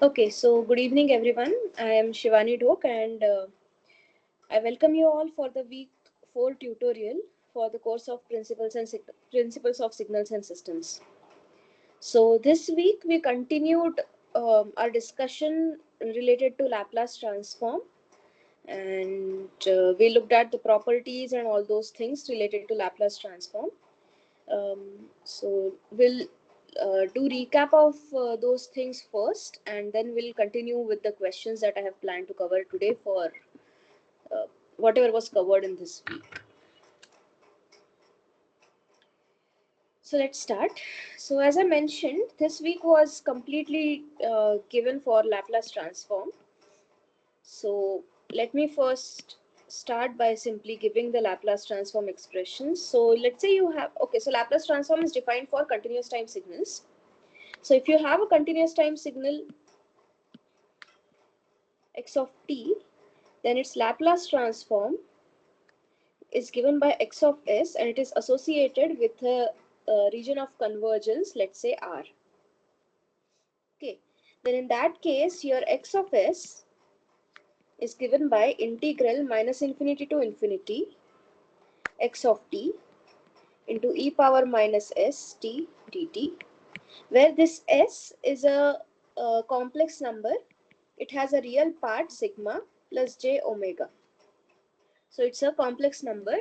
Okay, so good evening, everyone. I am Shivani Dhok, and I welcome you all for the week 4 tutorial for the course of Principles of Signals and Systems. So this week we continued our discussion related to Laplace transform, and we looked at the properties and all those things related to Laplace transform. So we'll do recap of those things first, and then we'll continue with the questions that I have planned to cover today for uh, whatever was covered in this week. So let's start. So as I mentioned, this week was completely given for Laplace transform. So let me first start by simply giving the Laplace transform expressions. So let's say you have, okay, so Laplace transform is defined for continuous time signals. So if you have a continuous time signal x of t, then its Laplace transform is given by x of s, and it is associated with a region of convergence, let's say R. Okay, then in that case, your x of s is given by integral minus infinity to infinity x of t into e power minus s t dt, where this s is a complex number. It has a real part sigma plus j omega. So it's a complex number.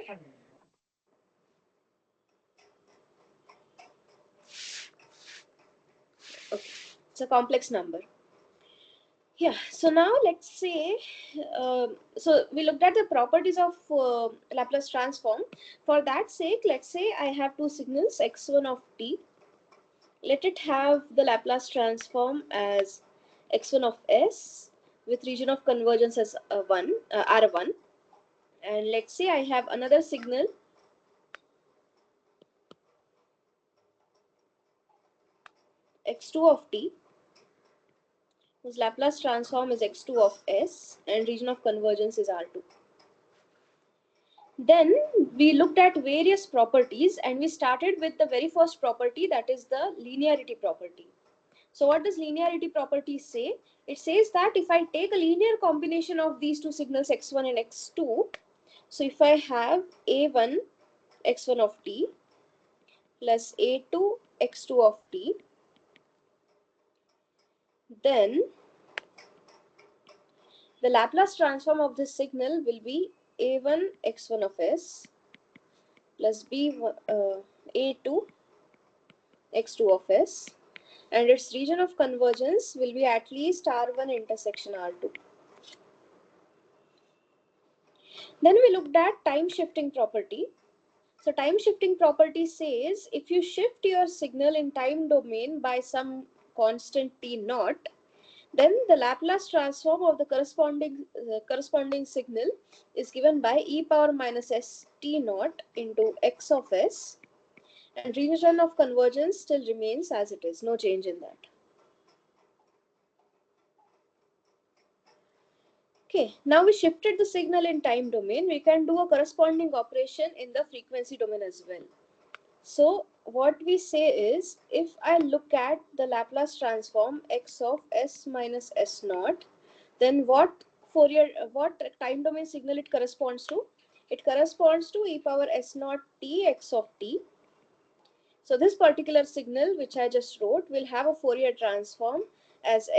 Okay, it's a complex number. Yeah, so now let's say, so we looked at the properties of Laplace transform. For that sake, let's say I have two signals x1 of t. Let it have the Laplace transform as x1 of s with region of convergence as R1. And let's say I have another signal x2 of t whose Laplace transform is x2 of s and region of convergence is R2. Then we looked at various properties, and we started with the very first property, that is the linearity property. So what does linearity property say? It says that if I take a linear combination of these two signals x1 and x2, so if I have a1 x1 of t plus a2 x2 of t, then the Laplace transform of this signal will be a1 x1 of s plus a2 x2 of s, and its region of convergence will be at least R1 intersection R2. Then we looked at time shifting property. So time shifting property says if you shift your signal in time domain by some constant t naught, then the Laplace transform of the corresponding signal is given by e power minus s t naught into x of s, and region of convergence still remains as it is, no change in that. Okay, now we shifted the signal in time domain. We can do a corresponding operation in the frequency domain as well. So what we say is, if I look at the Laplace transform x of s minus s naught, then what time domain signal it corresponds to? It corresponds to e power s naught t x of t. So this particular signal, which I just wrote, will have a Fourier transform as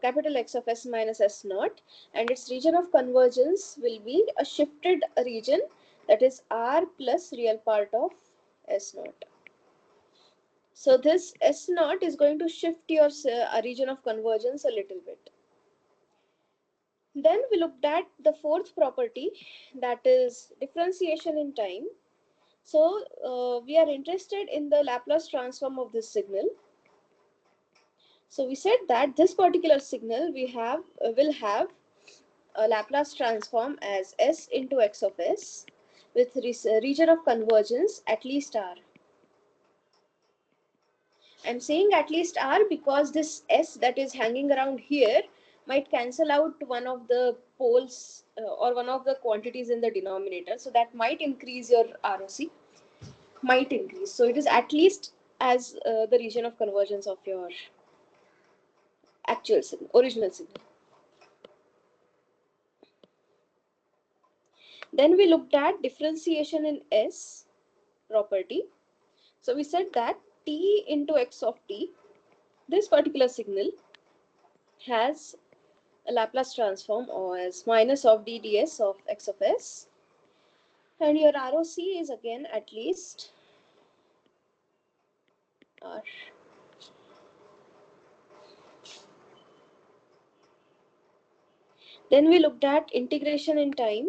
capital X of s minus s naught, and its region of convergence will be a shifted region, that is R plus real part of s naught. So this s naught is going to shift your region of convergence a little bit. Then we looked at the fourth property, that is differentiation in time. So we are interested in the Laplace transform of this signal. So we said that this particular signal will have a Laplace transform as s into x of s with region of convergence at least R. I'm saying at least R because this s that is hanging around here might cancel out one of the poles or one of the quantities in the denominator. So that might increase your ROC, might increase. So it is at least as the region of convergence of your actual signal, original signal. Then we looked at differentiation in S property. So we said that t into x of t, this particular signal has a Laplace transform or as minus of d ds of x of s, and your ROC is again at least R. Then we looked at integration in time.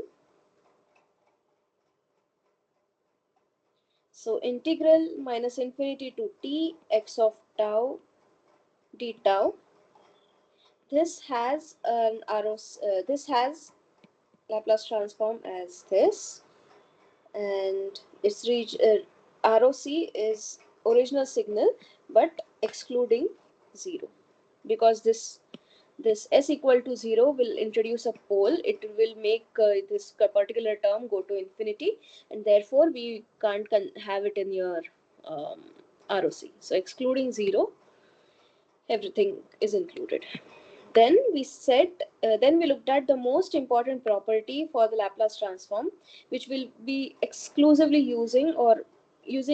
So integral minus infinity to t x of tau d tau. This has an ROC, this has Laplace transform as this, and its ROC is original signal but excluding 0, because this s equal to 0 will introduce a pole. It will make this particular term go to infinity, and therefore we can't have it in your um, ROC. So excluding 0, everything is included. Then we said, then we looked at the most important property for the Laplace transform, which will be exclusively using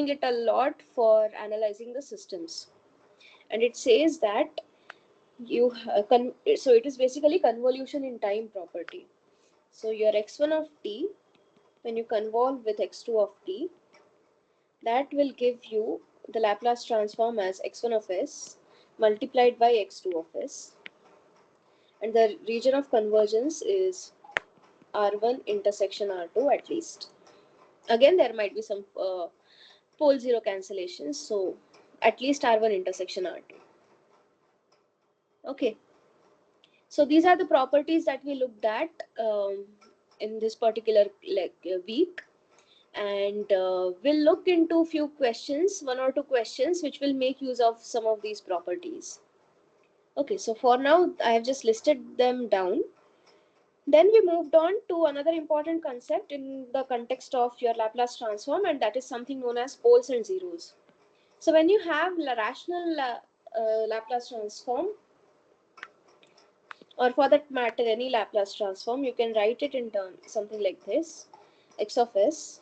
it a lot for analyzing the systems. And it says that so it is basically convolution in time property. So your x1 of t, when you convolve with x2 of t, that will give you the Laplace transform as x1 of s multiplied by x2 of s, and the region of convergence is R1 intersection R2 at least. Again, there might be some pole zero cancellations, so at least R1 intersection R2. Okay, so these are the properties that we looked at in this particular week, and we'll look into few questions, one or two questions, which will make use of some of these properties. Okay, so for now, I have just listed them down. Then we moved on to another important concept in the context of your Laplace transform, and that is something known as poles and zeros. So when you have rational Laplace transform, or for that matter any Laplace transform, you can write it in terms something like this: x of s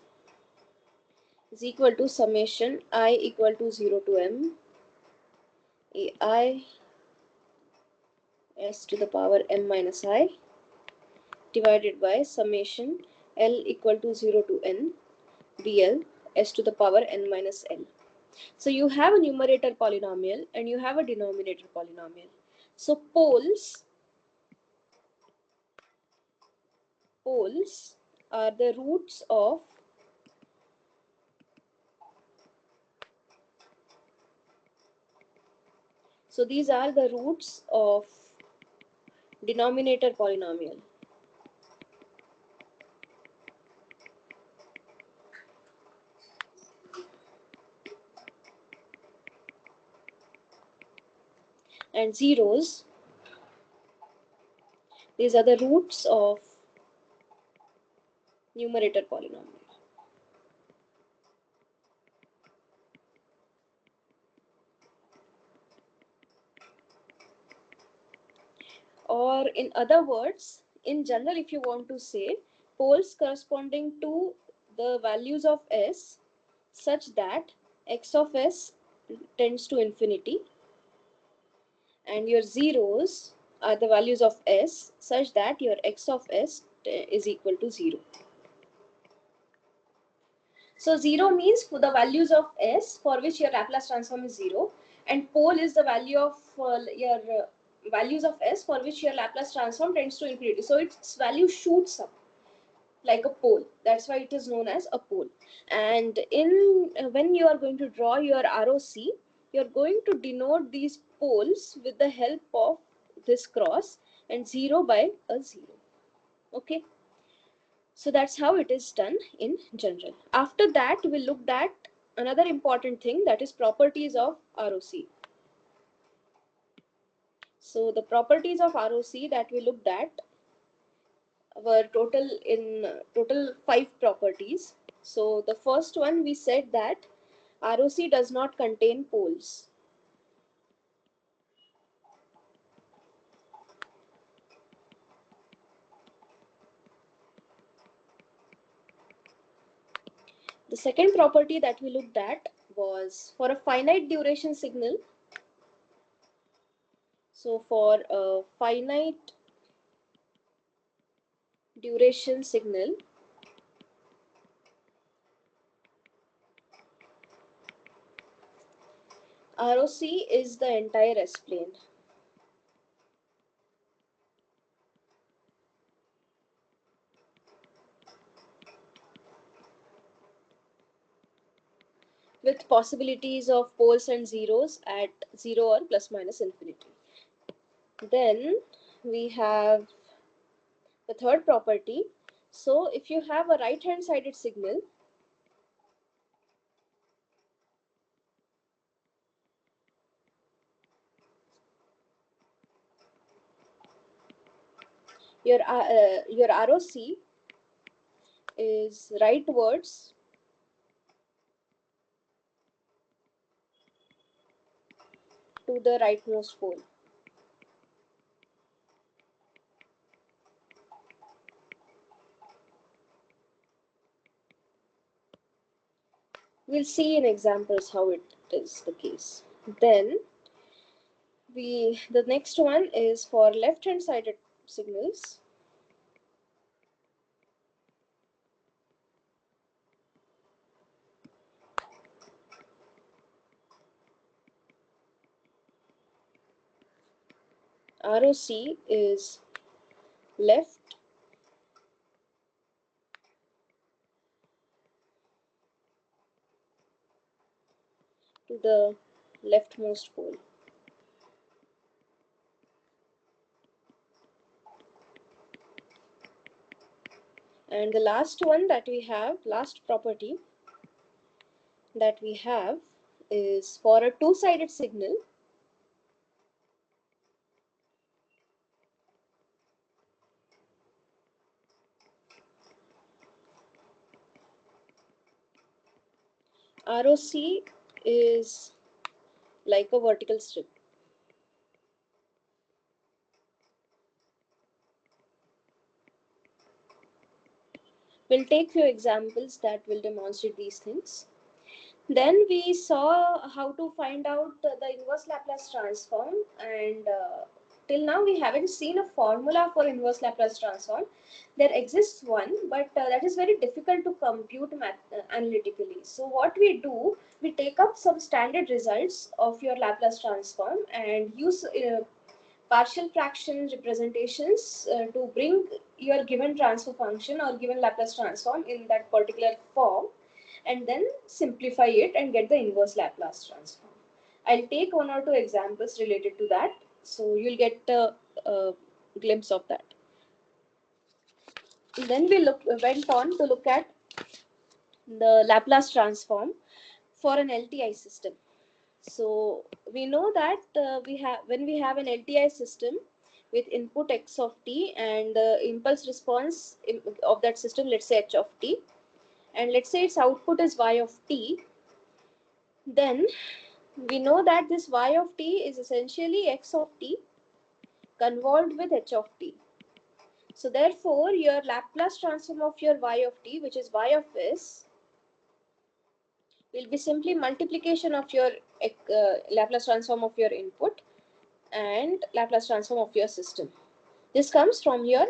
is equal to summation I equal to 0 to m ai s to the power m minus I divided by summation L equal to 0 to n bl s to the power n minus L. So you have a numerator polynomial and you have a denominator polynomial. So poles are the roots of these are the roots of denominator polynomial. And zeros, these are the roots of numerator polynomial. Or in other words, in general, if you want to say, poles corresponding to the values of s such that x of s tends to infinity, and your zeros are the values of s such that your x of s is equal to 0. So 0 means for the values of s for which your Laplace transform is 0, and pole is the value of your values of s for which your Laplace transform tends to infinity. So its value shoots up like a pole. That's why it is known as a pole. And in when you are going to draw your ROC, you're going to denote these poles with the help of this cross and 0 by a 0. Okay. So that's how it is done in general. After that, we looked at another important thing, that is properties of ROC. So the properties of ROC that we looked at were total 5 properties. So the first one, we said that ROC does not contain poles. The second property that we looked at was for a finite duration signal. So for a finite duration signal, ROC is the entire S-plane. With possibilities of poles and zeros at 0 or plus minus infinity. Then we have the third property. So if you have a right hand sided signal, your ROC is rightwards to the rightmost pole. We'll see in examples how it is the case. Then the next one is for left hand sided signals. ROC is left to the leftmost pole. And the last one that we have, last property that we have is for a two-sided signal. ROC is like a vertical strip. We'll take few examples that will demonstrate these things. Then we saw how to find out the inverse Laplace transform, and till now we haven't seen a formula for inverse Laplace transform. There exists one, but that is very difficult to compute analytically. So what we do, we take up some standard results of your Laplace transform and use partial fraction representations to bring your given transfer function or given Laplace transform in that particular form, and then simplify it and get the inverse Laplace transform. I'll take one or two examples related to that, so you'll get a glimpse of that. Then we went on to look at the Laplace transform for an LTI system. So we know that when we have an LTI system with input x of t and the impulse response of that system, let's say h of t, and let's say its output is y of t, then we know that this y of t is essentially x of t convolved with h of t. So therefore, your Laplace transform of your y of t, which is y of s, will be simply multiplication of your Laplace transform of your input and Laplace transform of your system. This comes from your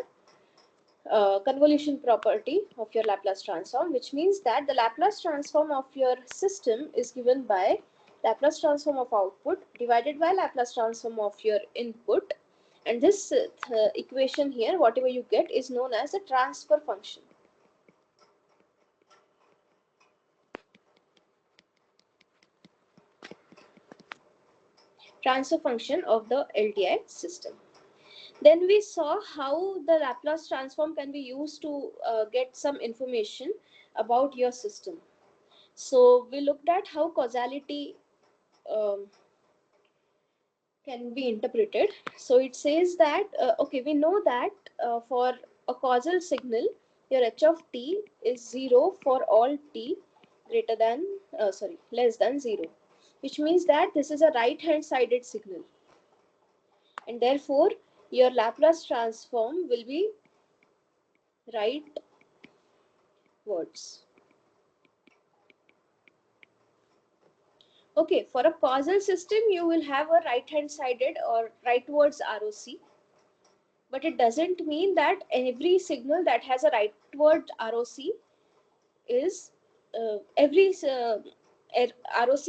convolution property of your Laplace transform, which means that the Laplace transform of your system is given by Laplace transform of output divided by Laplace transform of your input, and this equation here, whatever you get, is known as a transfer function. Transfer function of the LTI system. Then we saw how the Laplace transform can be used to get some information about your system. So we looked at how causality can be interpreted. So it says that, okay, we know that for a causal signal, your h of t is 0 for all t greater than, less than 0, which means that this is a right-hand sided signal. And therefore, your Laplace transform will be rightwards. Okay, for a causal system, you will have a right-hand sided or rightwards ROC, but it doesn't mean that every signal that has a rightward ROC is every ROC.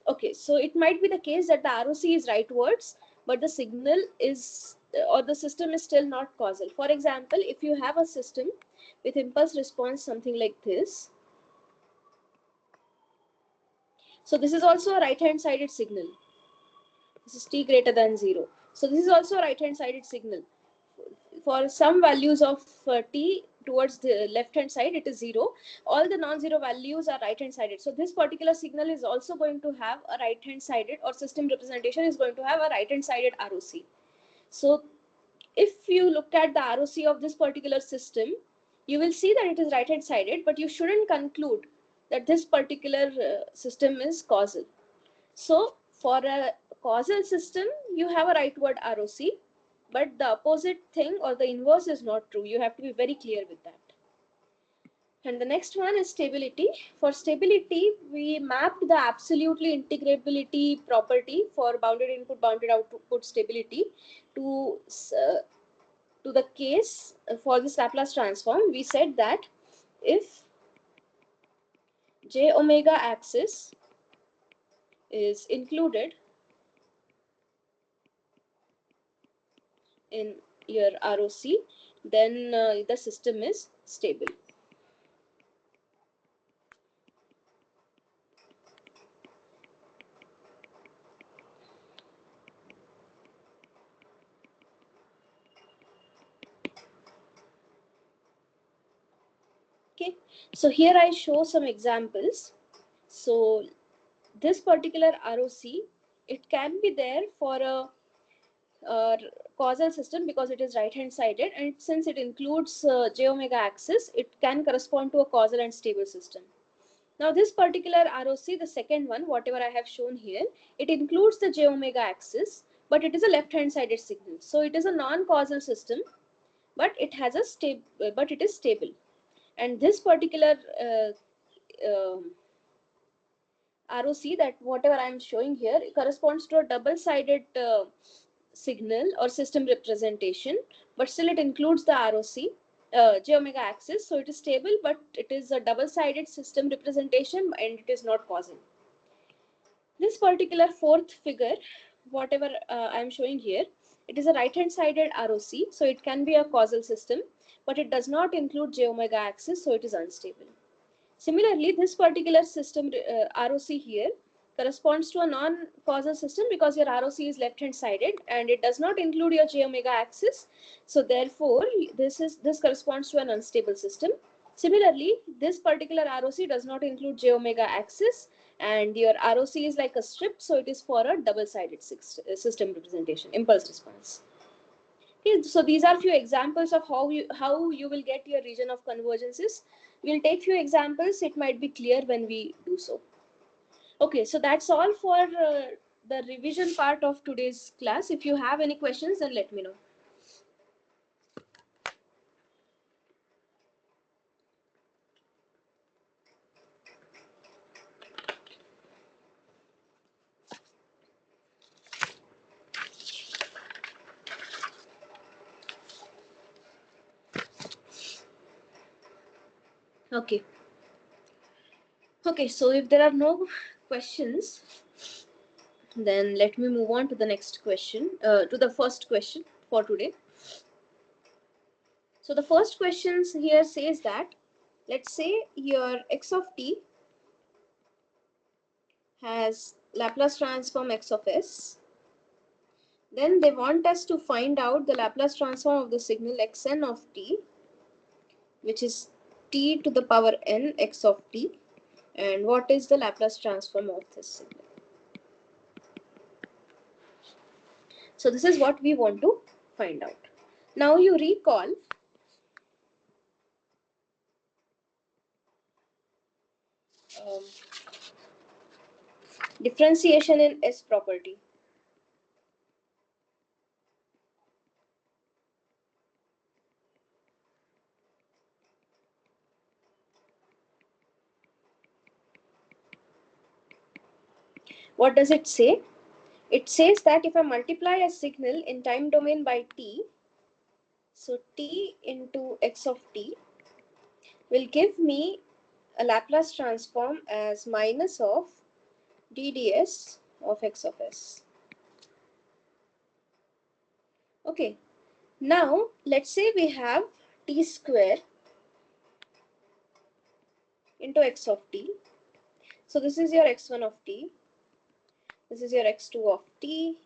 Okay, so it might be the case that the ROC is rightwards, but the signal is or the system is still not causal. For example, if you have a system with impulse response something like this, so this is also a right hand sided signal. This is t greater than 0. So this is also a right hand sided signal. For some values of t towards the left hand side, it is 0. All the non-zero values are right hand sided. So this particular signal is also going to have a right hand sided, or system representation is going to have a right hand sided ROC. So if you look at the ROC of this particular system, you will see that it is right hand sided, but you shouldn't conclude that this particular system is causal. So for a causal system, you have a rightward ROC, but the opposite thing or the inverse is not true. You have to be very clear with that. And the next one is stability. For stability, we mapped the absolutely integrability property for bounded input, bounded output stability to the case for this Laplace transform. We said that if j omega axis is included in your ROC, then the system is stable. Okay, so here I show some examples. So this particular ROC, it can be there for a causal system because it is right hand sided, and since it includes j omega axis, it can correspond to a causal and stable system. Now this particular ROC, the second one, whatever I have shown here, it includes the j omega axis, but it is a left hand sided signal. So it is a non-causal system, but it has a but it is stable. And this particular ROC, that whatever I am showing here, corresponds to a double-sided signal or system representation, but still it includes the ROC, j omega axis, so it is stable, but it is a double-sided system representation and it is not causal. This particular fourth figure, whatever I am showing here, it is a right-hand sided ROC, so it can be a causal system, but it does not include j omega axis, so it is unstable. Similarly, this particular system ROC here corresponds to a non-causal system because your ROC is left-hand sided and it does not include your j omega axis. So therefore, this corresponds to an unstable system. Similarly, this particular ROC does not include j omega axis, and your ROC is like a strip, so it is for a double-sided system representation, impulse response. Okay, so these are few examples of how you will get your region of convergences. We'll take few examples. It might be clear when we do so. Okay, so that's all for the revision part of today's class. If you have any questions, then let me know. Okay. Okay, so if there are no questions, then let me move on to the next question, to the first question for today. So the first question here says that, let's say your x of t has Laplace transform x of s. Then they want us to find out the Laplace transform of the signal xn of t, which is t to the power n x of t, and what is the Laplace transform of this signal. So this is what we want to find out. Now you recall differentiation in S property. What does it say? It says that if I multiply a signal in time domain by t, so t into x of t will give me a Laplace transform as minus of d ds of x of s. Okay, now let's say we have t square into x of t. So this is your x1 of t, this is your x2 of t.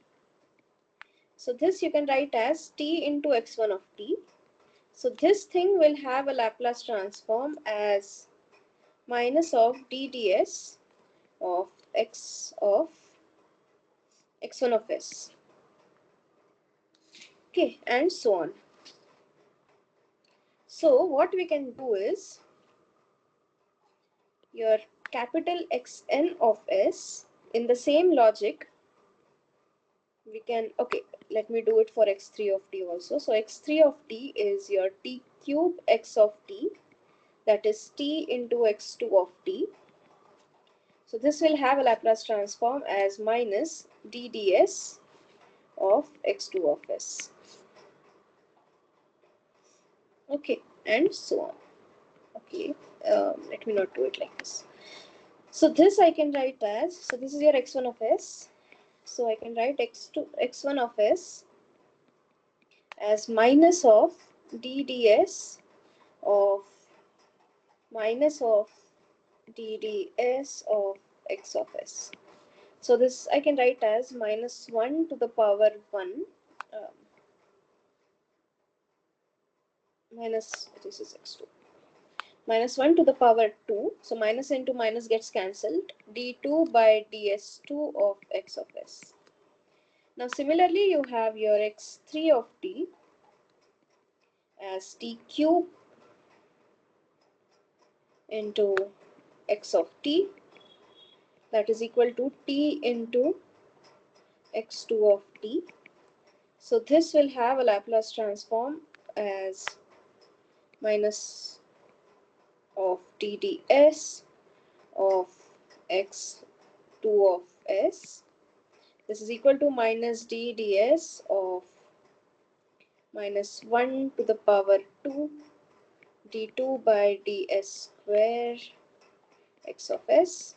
So this you can write as t into x1 of t. So this thing will have a Laplace transform as minus of d ds of x1 of s. Okay, and so on. So what we can do is your capital Xn of s, in the same logic we can, okay, let me do it for x3 of t also. So x3 of t is your t cube x of t, that is t into x2 of t. So this will have a Laplace transform as minus d ds of x2 of s. Okay, and so on. Okay, let me not do it like this. So this I can write as, so this is your x1 of s. So I can write x1 of s as minus of d ds of minus of d ds of x of s. So this I can write as minus 1 to the power 1 minus, this is x2, minus 1 to the power 2. So minus into minus gets cancelled, d2 by ds2 of x of s. Now similarly you have your x3 of t as t cube into x of t, that is equal to t into x2 of t. So this will have a Laplace transform as minus of d ds of x2 of s. This is equal to minus d ds of minus 1 to the power 2 d2 by ds square x of s.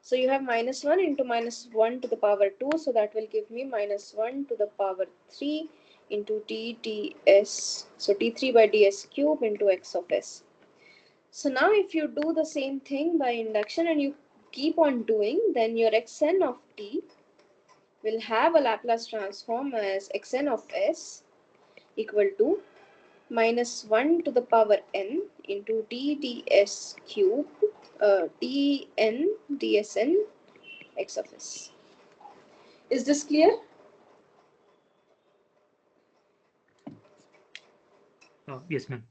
So you have minus 1 into minus 1 to the power 2. So that will give me minus 1 to the power 3 into d ds. So d3 by ds cube into x of s. So now if you do the same thing by induction and you keep on doing, then your xn of t will have a Laplace transform as xn of s equal to minus 1 to the power n into d ds cube dn dsn x of s. Is this clear? Yes, ma'am.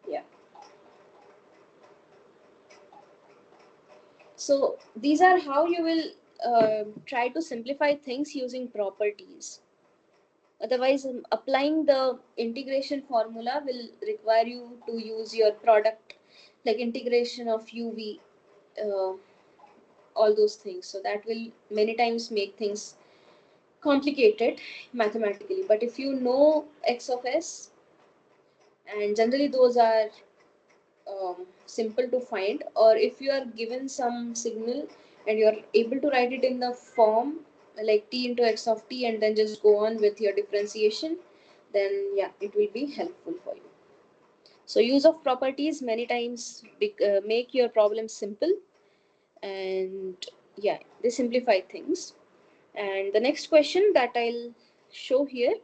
Yeah. So these are how you will try to simplify things using properties. Otherwise, applying the integration formula will require you to use your product, like integration of UV, uh, all those things. So that will many times make things complicated mathematically. But if you know x of s, and generally those are simple to find, or if you are given some signal and you're able to write it in the form like t into x of t and then just go on with your differentiation, then yeah, it will be helpful for you. So use of properties many times make your problem simple, and yeah, they simplify things. And the next question that I'll show here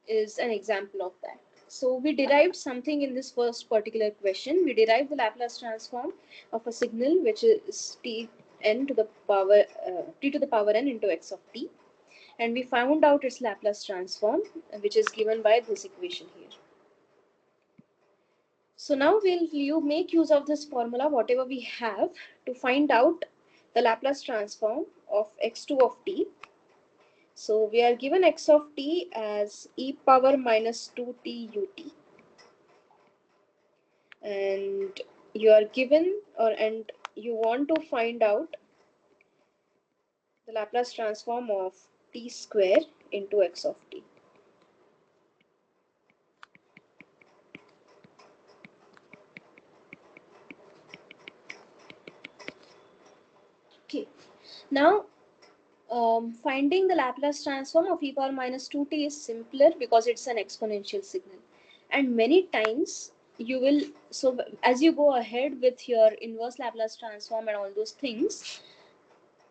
is an example of that. So we derived something in this first particular question. We derived the Laplace transform of a signal which is t n to the power t to the power n into x of t, and we found out its Laplace transform, which is given by this equation here. So now you make use of this formula, whatever we have, to find out the Laplace transform of x2 of t. So we are given x of t as e power minus 2t ut, and you are given and you want to find out the Laplace transform of t square into x of t. Okay, now finding the Laplace transform of e power minus 2t is simpler because it's an exponential signal. And many times you will, so as you go ahead with your inverse Laplace transform and all those things,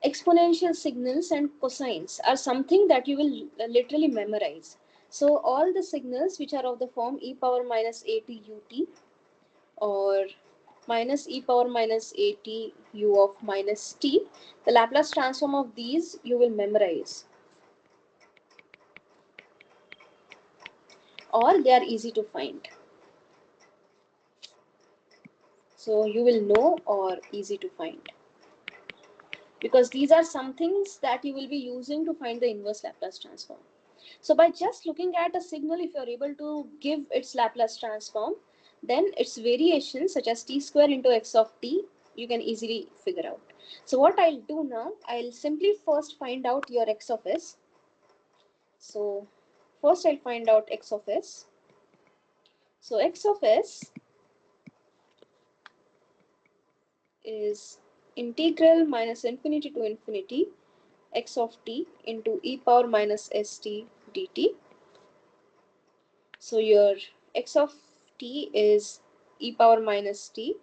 exponential signals and cosines are something that you will literally memorize. So all the signals which are of the form e power minus at ut or minus e power minus at u of minus t, the Laplace transform of these you will memorize, or they are easy to find. So you will know or easy to find, because these are some things that you will be using to find the inverse Laplace transform. So by just looking at a signal, if you are able to give its Laplace transform, then its variations such as t square into x of t, you can easily figure out. So what I'll do now, I'll simply first find out your x of s. So first I'll find out x of s. So x of s is integral minus infinity to infinity x of t into e power minus st dt. So your x of t is e power minus t,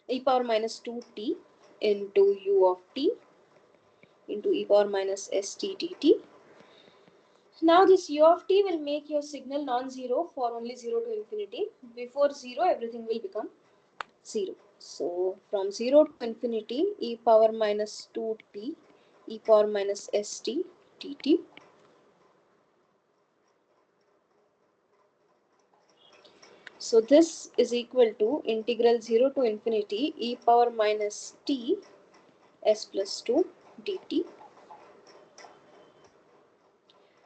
e power minus 2t into u of t into e power minus st dt. Now this u of t will make your signal non-zero for only 0 to infinity. Before 0, everything will become 0. So from 0 to infinity, e power minus 2t e power minus st dt. So this is equal to integral 0 to infinity e power minus t s plus 2 dt.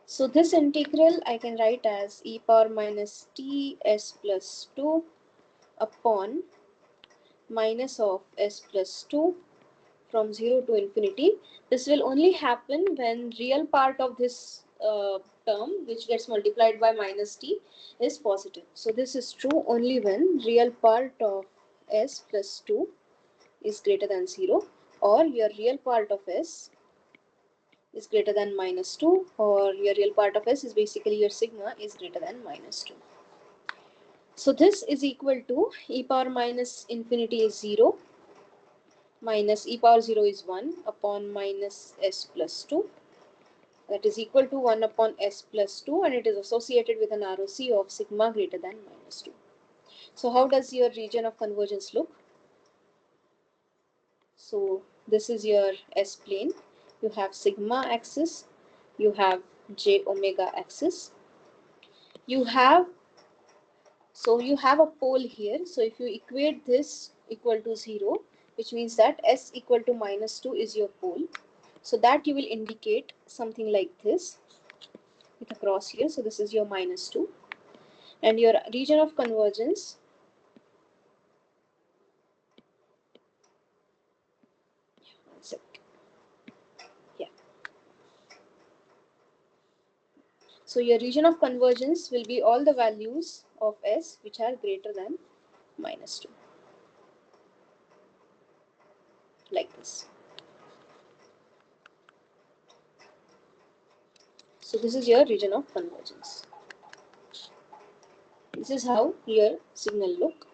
So this integral I can write as e power minus t s plus 2 upon minus of s plus 2 from 0 to infinity. This will only happen when real part of this term, which gets multiplied by minus t, is positive. So this is true only when real part of s plus 2 is greater than 0, or your real part of s is greater than minus 2, or your real part of s is basically your sigma is greater than minus 2. So this is equal to e power minus infinity is 0 minus e power 0 is 1 upon minus s plus 2, that is equal to 1 upon s plus 2, and it is associated with an ROC of sigma greater than minus 2. So how does your region of convergence look? So this is your S plane. You have sigma axis, you have j omega axis. You have a pole here. So if you equate this equal to 0, which means that S equal to minus 2 is your pole. So that you will indicate something like this with a cross here. So this is your minus 2. And your region of convergence, so your region of convergence will be all the values of S which are greater than minus 2, like this. So this is your region of convergence. This is how your signal look,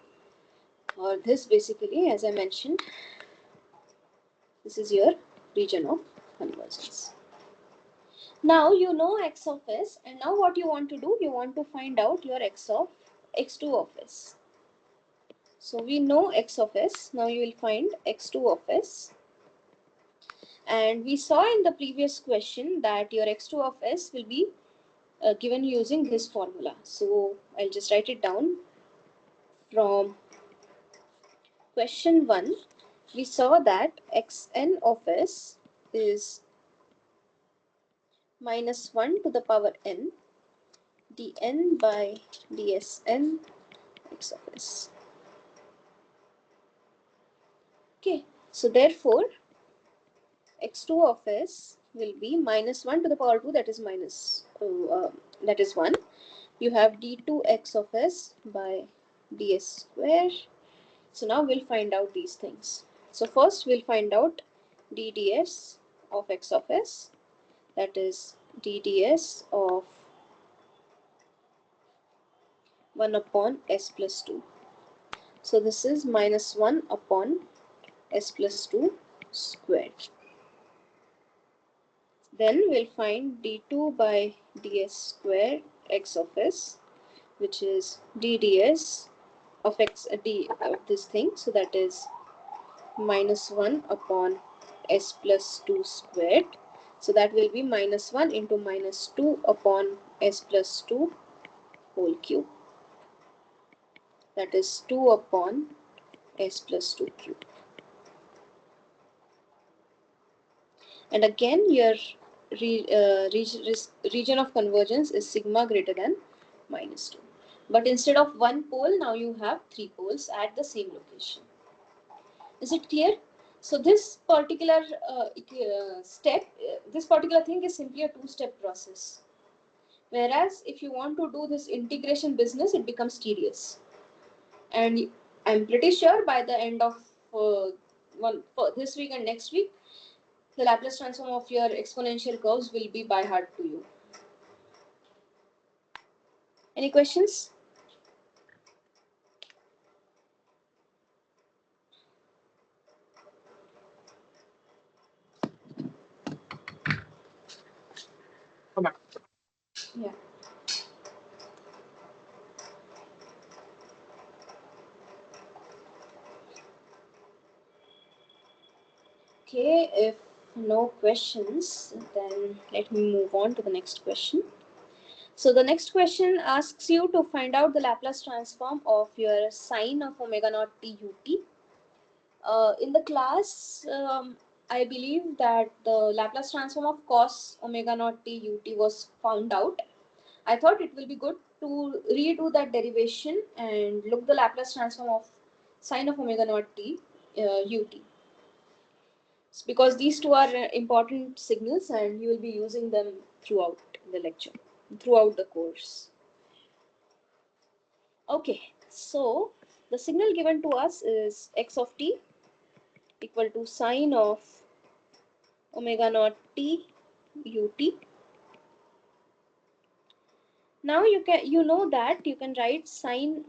or this basically, as I mentioned, this is your region of convergence. Now you know x of s, and now what you want to do, you want to find out your x2 of s. So we know x of s, now you will find x2 of s. And we saw in the previous question that your x2 of s will be given using this formula. So I'll just write it down. From question 1, we saw that xn of s is minus 1 to the power n dn by dsn x of s. Okay, so therefore x2 of s will be minus 1 to the power 2, that is that is 1. You have d2x of s by ds square. So now we'll find out these things. So first we'll find out dds of x of s, that is dds of 1 upon s plus 2. So this is minus 1 upon s plus 2 squared. Then we'll find d2 by ds squared x of s, which is dds of x d of this thing. So that is minus 1 upon s plus 2 squared. So that will be minus 1 into minus 2 upon s plus 2 whole cube. That is 2 upon s plus 2 cube. And again, your region of convergence is sigma greater than minus 2. But instead of one pole, now you have 3 poles at the same location. Is it clear? So this particular this particular thing is simply a two-step process. Whereas if you want to do this integration business, it becomes tedious. And I'm pretty sure by the end of this week and next week, the Laplace transform of your exponential curves will be by heart to you. Any questions? Yeah. Okay, if no questions, then let me move on to the next question. So the next question asks you to find out the Laplace transform of your sine of omega naught t ut. In the class, I believe that the Laplace transform of cos omega naught t ut was found out. I thought it will be good to redo that derivation and look the Laplace transform of sine of omega naught t ut. Because these two are important signals and you will be using them throughout the lecture, throughout the course. Okay, so the signal given to us is x of t equal to sine of omega naught t ut. Now you know that you can write sine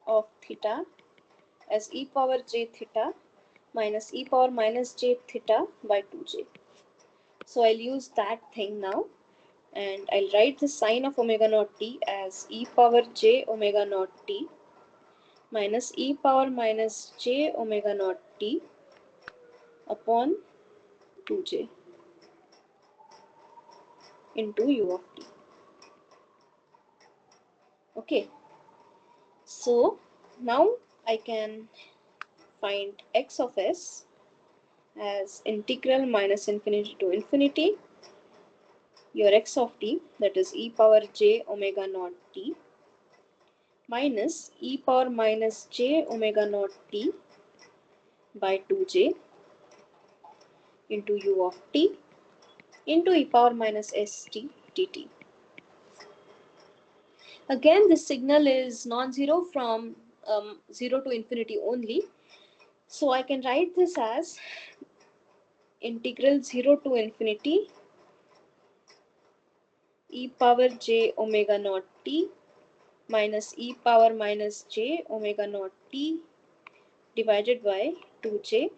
of theta as e power j theta minus e power minus j theta by 2j. So I'll use that thing now. And I'll write the sine of omega naught t as e power j omega naught t minus e power minus j omega naught t upon 2j into u of t. Okay, so now I can find x of s as integral minus infinity to infinity your x of t, that is e power j omega naught t minus e power minus j omega naught t by 2j into u of t into e power minus st dt. Again, this signal is non-zero from 0 to infinity only. So I can write this as integral 0 to infinity e power j omega naught t minus e power minus j omega naught t divided by 2j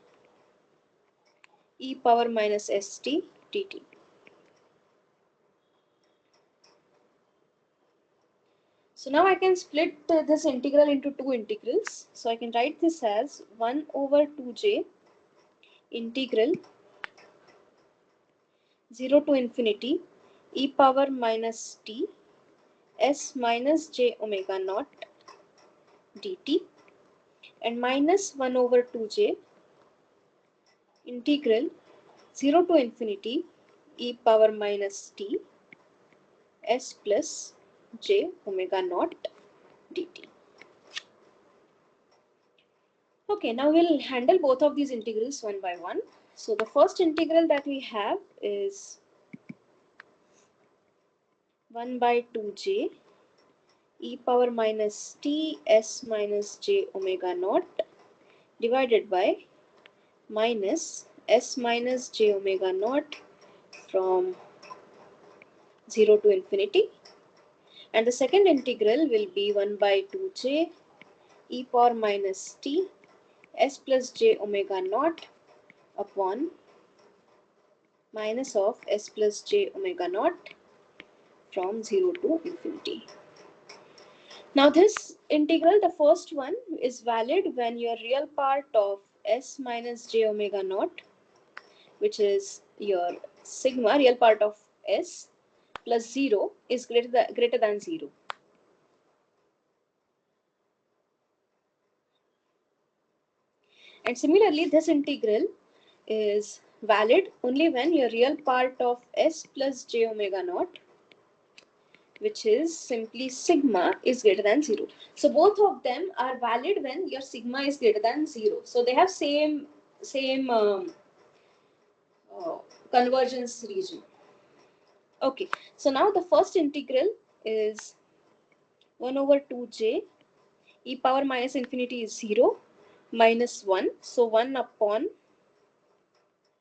e power minus st dt. So now I can split this integral into two integrals. So I can write this as 1 over 2j integral 0 to infinity e power minus t s minus j omega naught dt and minus 1 over 2j integral 0 to infinity e power minus t s plus j omega naught dt. Okay, now we'll handle both of these integrals one by one. So the first integral that we have is 1 by 2j e power minus t s minus j omega naught divided by minus s minus j omega naught from 0 to infinity. And the second integral will be 1 by 2j e power minus t s plus j omega naught upon minus of s plus j omega naught from 0 to infinity. Now this integral, the first one, is valid when your real part of s minus j omega naught, which is your sigma, real part of s, plus 0 is greater than 0. And similarly, this integral is valid only when your real part of s plus j omega naught, which is simply sigma, is greater than 0. So both of them are valid when your sigma is greater than 0. So they have same convergence region. Okay, so now the first integral is 1 over 2j e power minus infinity is 0 minus 1. So 1 upon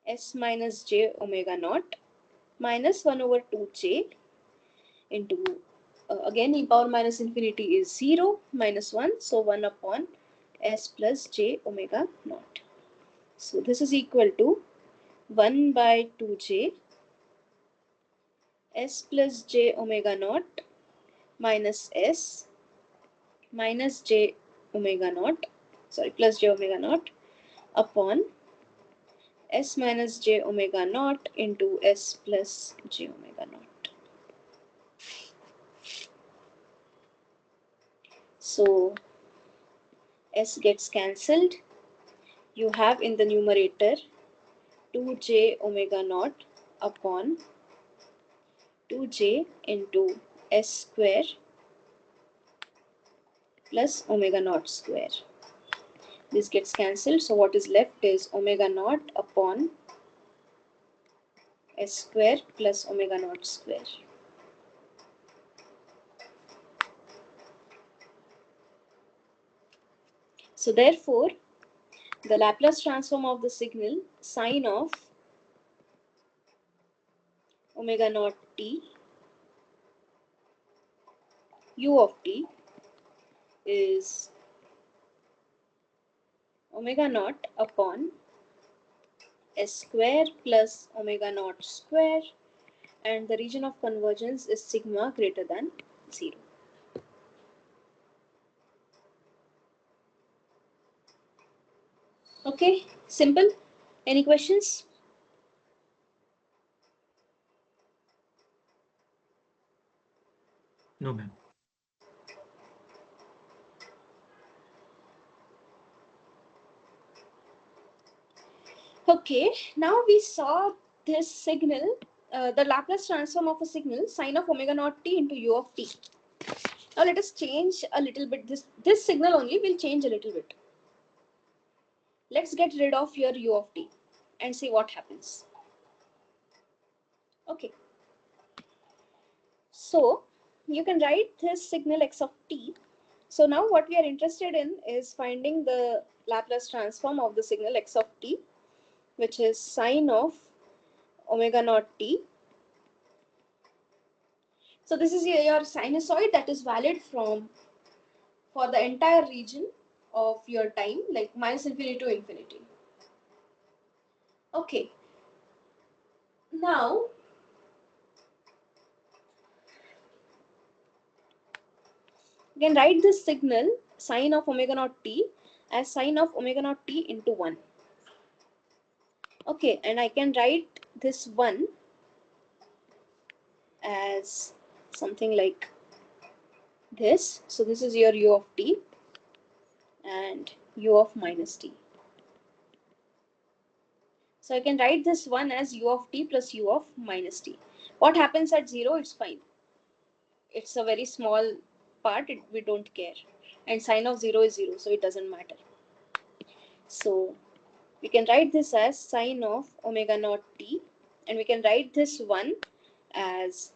s minus j omega naught minus 1 over 2j into again e power minus infinity is 0 minus 1. So 1 upon s plus j omega naught. So this is equal to 1 by 2j s plus j omega naught minus s minus j omega naught, sorry, plus j omega naught upon s minus j omega naught into s plus j omega naught. So s gets cancelled. You have in the numerator 2j omega naught upon 2j into s square plus omega naught square. This gets cancelled. So what is left is omega naught upon s square plus omega naught square. So therefore, the Laplace transform of the signal sine of omega naught t u of t is omega naught upon s square plus omega naught square, and the region of convergence is sigma greater than 0. Okay, simple. Any questions? No, ma'am. Okay, now we saw this signal, the Laplace transform of a signal sine of omega naught t into u of t. Now let us change a little bit. This signal only will change a little bit. Let's get rid of your u of t and see what happens. Okay. So you can write this signal x of t. So now what we are interested in is finding the Laplace transform of the signal x of t, which is sine of omega naught t. So this is your sinusoid that is valid for the entire region of your time, like minus infinity to infinity. Okay. Now, you can write this signal sine of omega naught t as sine of omega naught t into 1. Okay, and I can write this 1 as something like this. So this is your u of t and u of minus t. So I can write this 1 as u of t plus u of minus t. What happens at 0? It's fine. It's a very small part. We don't care. And sine of 0 is 0, so it doesn't matter. So We can write this as sine of omega naught t, and we can write this one as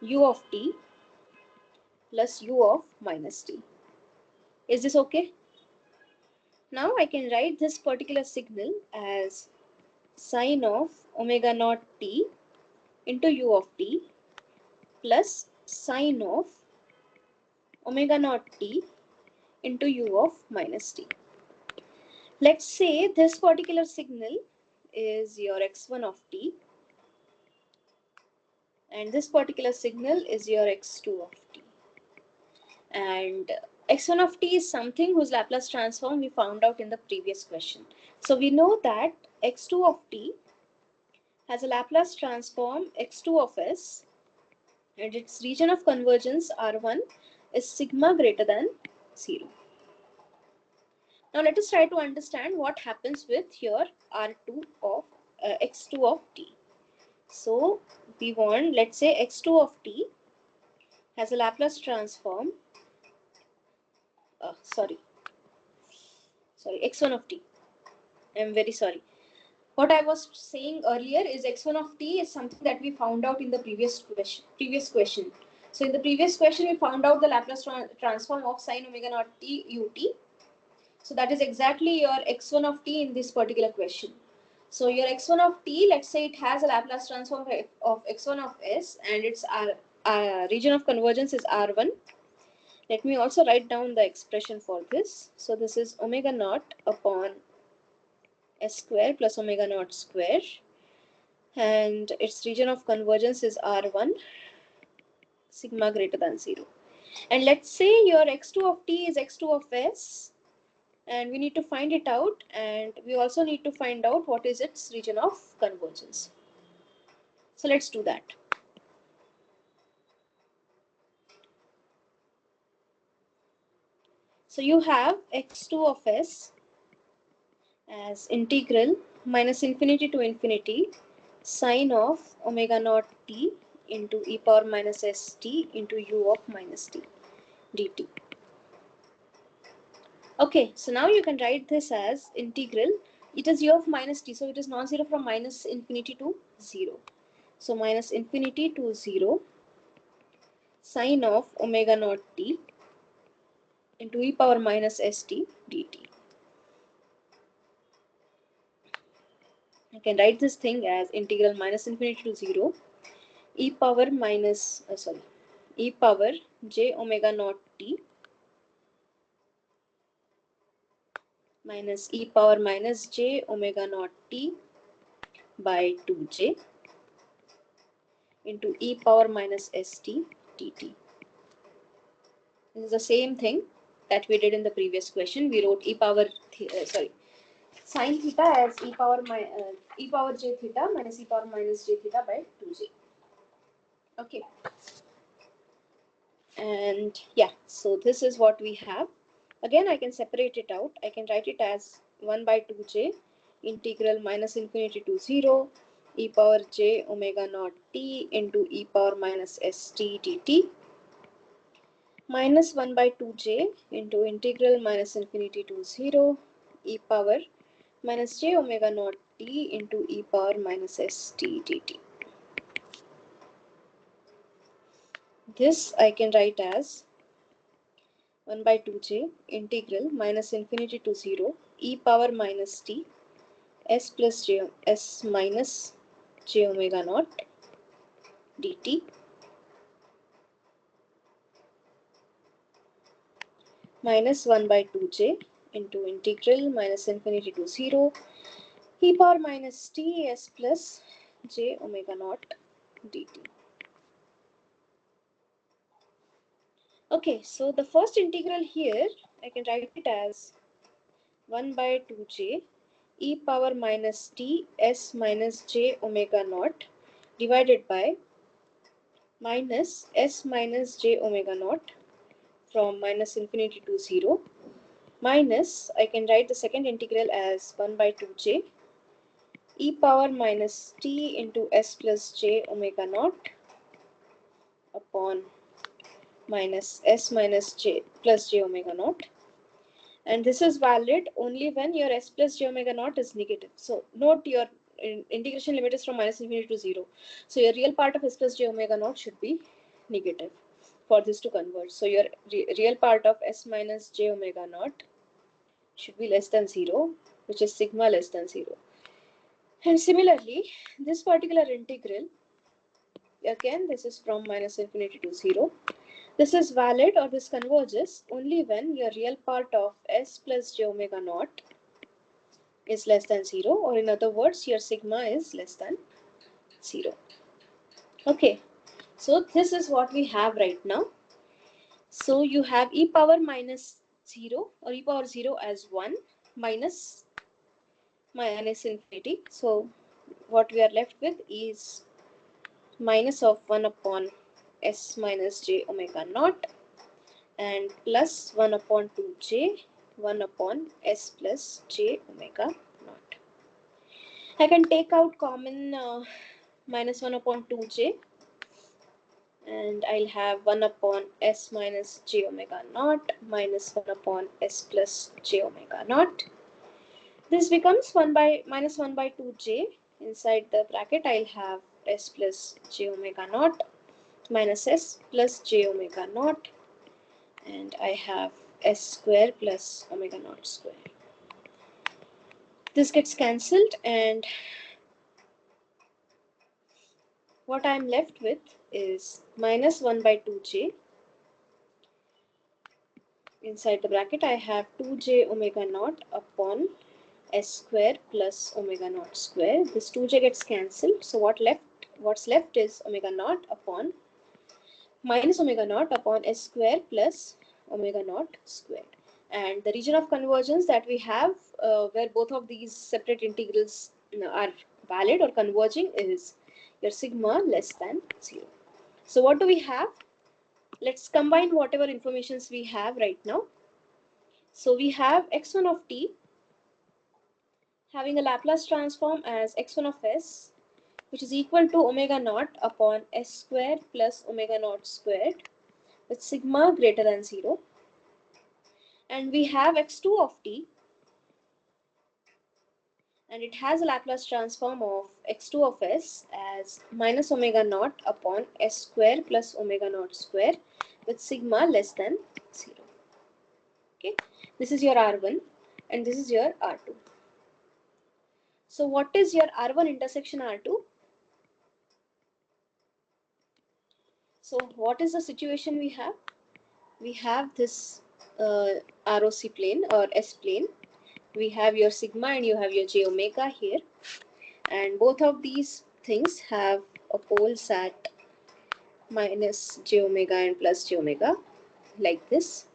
u of t plus u of minus t. Is this okay? Now I can write this particular signal as sine of omega naught t into u of t plus sine of omega naught t into u of minus t. Let's say this particular signal is your x1 of t and this particular signal is your x2 of t. And x1 of t is something whose Laplace transform we found out in the previous question. So we know that x2 of t has a Laplace transform x2 of s, and its region of convergence R1 is sigma greater than 0. Now let us try to understand what happens with your R2 of x2 of t. So we want, let's say x2 of t has a Laplace transform, x1 of t. I'm very sorry. What I was saying earlier is x1 of t is something that we found out in the previous question. So in the previous question, we found out the Laplace transform of sine omega naught t ut. So that is exactly your x1 of t in this particular question. So your x1 of t, let's say it has a Laplace transform of x1 of s and its region of convergence is R1. Let me also write down the expression for this. So this is omega naught upon s square plus omega naught square, and its region of convergence is R1, sigma greater than 0. And let's say your x2 of t is x2 of s, and we need to find it out, and we also need to find out what is its region of convergence. So let's do that. So you have x2 of s as integral minus infinity to infinity sine of omega naught t into e power minus st into u of minus t dt. Okay, so now you can write this as integral. It is u of minus t, so it is non-zero from minus infinity to 0. So minus infinity to 0 sine of omega naught t into e power minus st dt. I can write this thing as integral minus infinity to 0 e power e power j omega naught t minus e power minus j omega naught t by 2j into e power minus st dt. This is the same thing that we did in the previous question. We wrote sine theta as e power j theta minus e power minus j theta by 2j. Okay. And yeah, so this is what we have. Again, I can separate it out. I can write it as 1 by 2j integral minus infinity to 0 e power j omega naught t into e power minus st dt minus 1 by 2j into integral minus infinity to 0 e power minus j omega naught t into e power minus st dt. This I can write as 1 by 2j integral minus infinity to 0 e power minus t s plus j s minus j omega naught dt minus 1 by 2j into integral minus infinity to 0 e power minus t s plus j omega naught dt. Okay, so the first integral here, I can write it as 1 by 2j e power minus t s minus j omega naught divided by minus s minus j omega naught from minus infinity to 0 minus, I can write the second integral as 1 by 2j e power minus t into s plus j omega naught upon minus s minus j plus j omega naught And this is valid only when your s plus j omega naught is negative. So note your integration limit is from minus infinity to 0. So your real part of s plus j omega naught should be negative for this to converge. So your real part of s minus j omega naught should be less than 0, which is sigma less than 0. And similarly, this particular integral, again, this is from minus infinity to 0. This is valid, or this converges only when your real part of s plus j omega naught is less than 0, or in other words, your sigma is less than 0. Okay, so this is what we have right now. So you have e power minus 0 or e power 0 as 1 minus infinity. So what we are left with is minus of 1 upon s minus j omega naught and plus 1 upon 2j 1 upon s plus j omega naught. I can take out common minus 1 upon 2j, and I'll have 1 upon s minus j omega naught minus 1 upon s plus j omega naught. This becomes 1 by minus 1 by 2j. Inside the bracket, I'll have s plus j omega naught minus s plus j omega naught, and I have s square plus omega naught square. This gets cancelled, and what I'm left with is minus 1 by 2j. Inside the bracket, I have 2j omega naught upon s square plus omega naught square. This 2j gets cancelled, so what's left is omega naught upon minus omega naught upon s square plus omega naught squared. And the region of convergence that we have, where both of these separate integrals are valid or converging, is your sigma less than 0. So what do we have? Let's combine whatever informations we have right now. So we have x1 of t having a Laplace transform as x1 of s, which is equal to omega naught upon s squared plus omega naught squared with sigma greater than 0. And we have x2 of t, and it has a Laplace transform of x2 of s as minus omega naught upon s square plus omega naught square with sigma less than 0. Okay, this is your R1 and this is your R2. So what is your R1 intersection R2? So what is the situation we have? We have this ROC plane or S plane. We have your sigma and you have your j omega here. And both of these things have a poles at minus j omega and plus j omega, like this.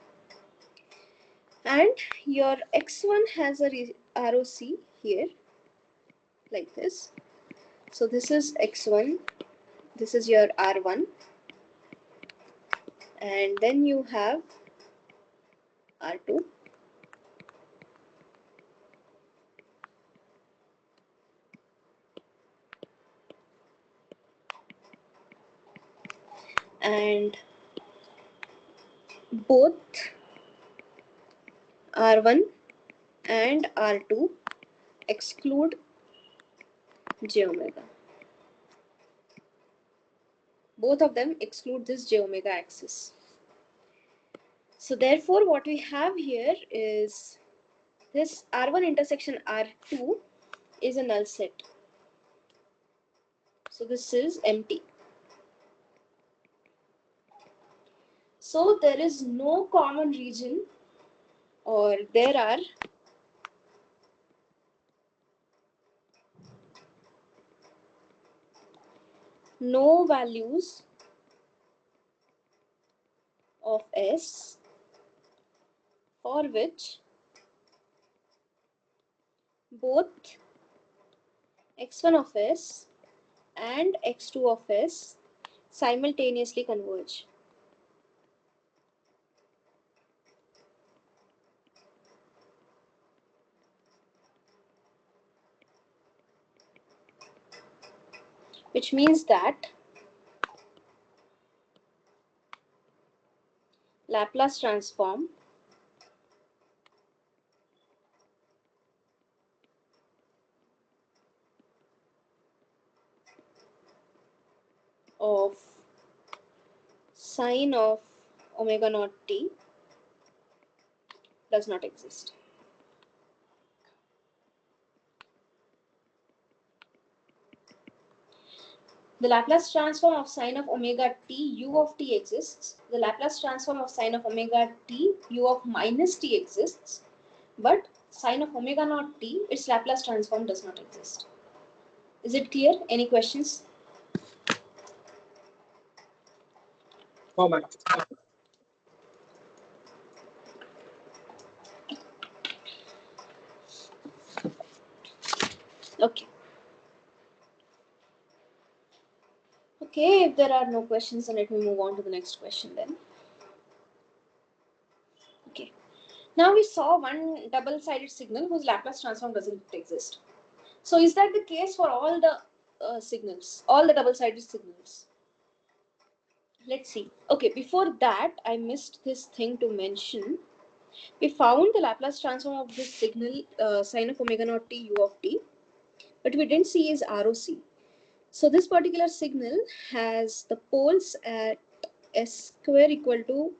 And your x1 has a ROC here, like this. So this is x1, this is your R1, and then you have R2. And both R1 and R2 exclude j omega. Both of them exclude this j omega axis. So therefore what we have here is this R1 intersection R2 is a null set. So this is empty. So there is no common region, or there are no values of S for which both x1 of S and x2 of S simultaneously converge. Which means that Laplace transform of sine of omega naught t does not exist. The Laplace transform of sine of omega t u of t exists. The Laplace transform of sine of omega t u of minus t exists. But sine of omega naught t, its Laplace transform does not exist. Is it clear? Any questions? No, madam. Okay. Okay, if there are no questions, then let me move on to the next question then. Okay. Now we saw one double-sided signal whose Laplace transform doesn't exist. So is that the case for all the signals, all the double-sided signals? Let's see. Okay, before that, I missed this thing to mention. We found the Laplace transform of this signal sine of omega naught t u of t, but we didn't see is ROC. So this particular signal has the poles at s square equal to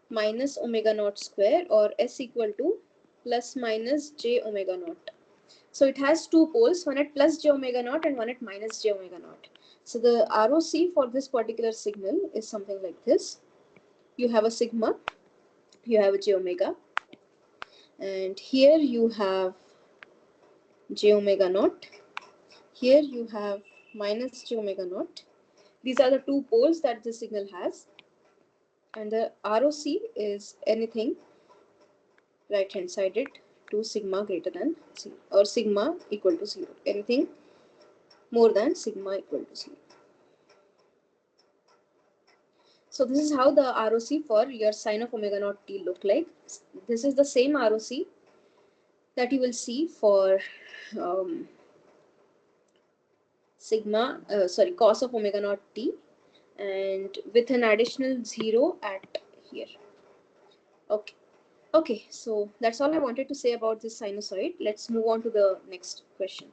minus omega naught square or s equal to plus minus j omega naught. So it has two poles, one at plus j omega naught and one at minus j omega naught. So the ROC for this particular signal is something like this. You have a sigma, you have a j omega, and here you have j omega naught. Here you have minus j omega naught. These are the two poles that the signal has. And the ROC is anything right hand sided to sigma greater than 0 or sigma equal to 0. Anything more than sigma equal to 0. So this is how the ROC for your sine of omega naught t look like. This is the same ROC that you will see for cos of omega naught t, and with an additional 0 at here. Okay, so that's all I wanted to say about this sinusoid. Let's move on to the next question.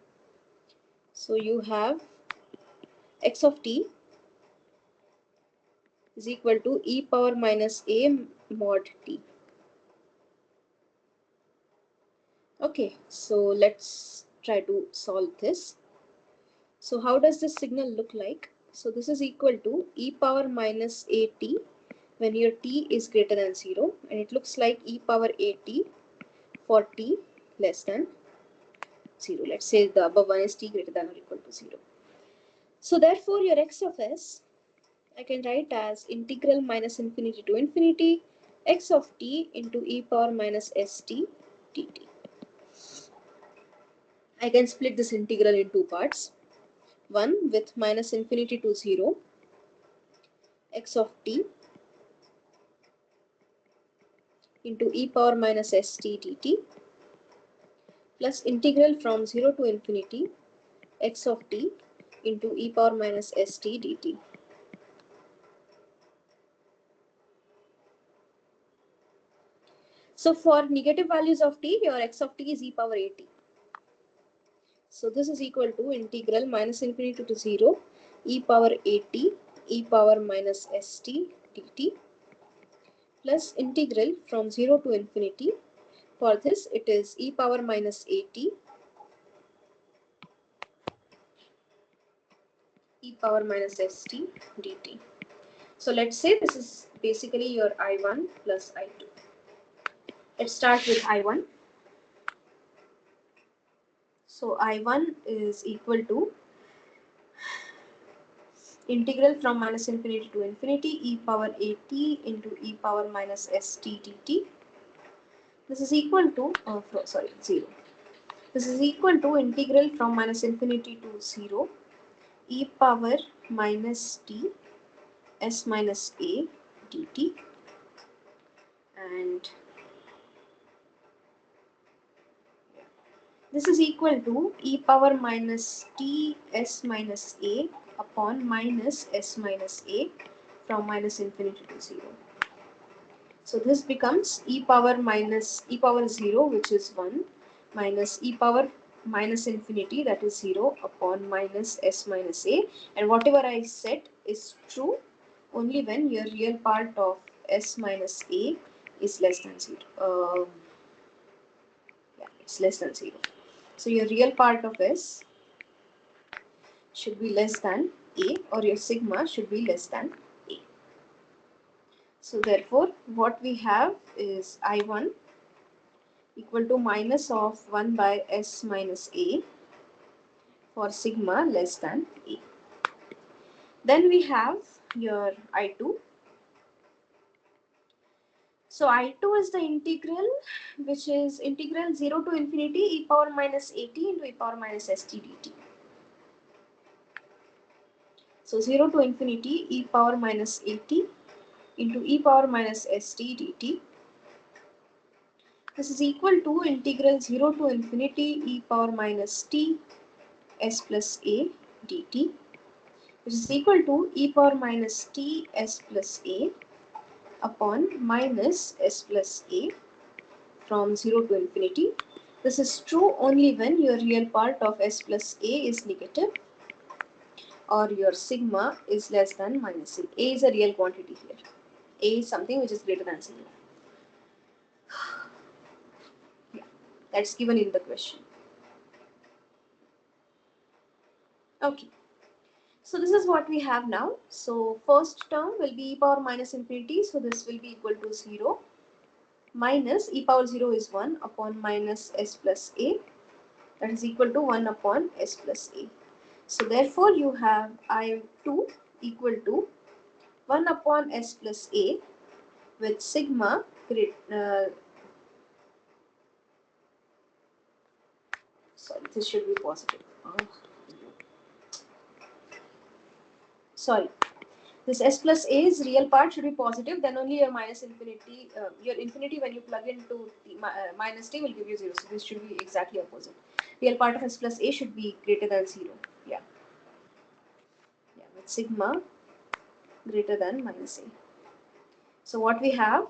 So you have x of t is equal to e power minus a mod t. Okay, so let's try to solve this. So how does this signal look like? So this is equal to e power minus at when your t is greater than 0, and it looks like e power at for t less than 0. Let's say the above one is t greater than or equal to 0. So therefore your x of s I can write as integral minus infinity to infinity x of t into e power minus st dt. I can split this integral in two parts. One with minus infinity to 0 x of t into e power minus st dt plus integral from 0 to infinity x of t into e power minus st dt. So for negative values of t, your x of t is e power at. So this is equal to integral minus infinity to 0 e power at e power minus st dt plus integral from 0 to infinity. For this it is e power minus at e power minus st dt. So let's say this is basically your I1 plus I2. Let's start with I1. So I1 is equal to integral from minus infinity to infinity e power at into e power minus st dt. This is equal to 0. This is equal to integral from minus infinity to 0 e power minus t s minus a dt, and this is equal to e power minus t s minus a upon minus s minus a from minus infinity to 0. So this becomes e power 0, which is 1, minus e power minus infinity, that is 0, upon minus s minus a, and whatever I set is true only when your real part of s minus a is less than 0. Yeah, it's less than 0. So your real part of s should be less than a, or your sigma should be less than a. So therefore, what we have is I1 equal to minus of 1 by s minus a for sigma less than a. Then we have your I2. So I2 is the integral, which is integral 0 to infinity e power minus at into e power minus st dt. So 0 to infinity e power minus at into e power minus st dt. This is equal to integral 0 to infinity e power minus t s plus a dt, which is equal to e power minus t s plus a upon minus s plus a from 0 to infinity. This is true only when your real part of s plus a is negative or your sigma is less than minus a. A is a real quantity here. A is something which is greater than 0. Yeah, that's given in the question. Okay. So this is what we have now. So first term will be e power minus infinity. So this will be equal to 0 minus e power 0 is 1 upon minus s plus a, that is equal to 1 upon s plus a. So therefore you have I2 equal to 1 upon s plus a with sigma sorry, this should be positive. Sorry, this s plus a's real part should be positive, then only your minus infinity, your infinity when you plug into the minus t will give you 0. So this should be exactly opposite. Real part of s plus a should be greater than 0. Yeah, with sigma greater than minus a. So what we have,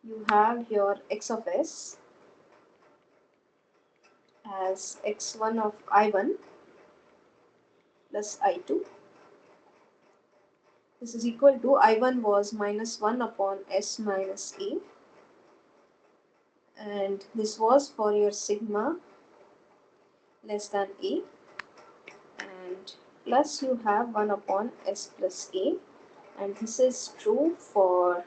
you have your x of s as x1 of I1 plus I2. This is equal to I1 was minus 1 upon s minus a, and this was for your sigma less than a, and plus you have 1 upon s plus a, and this is true for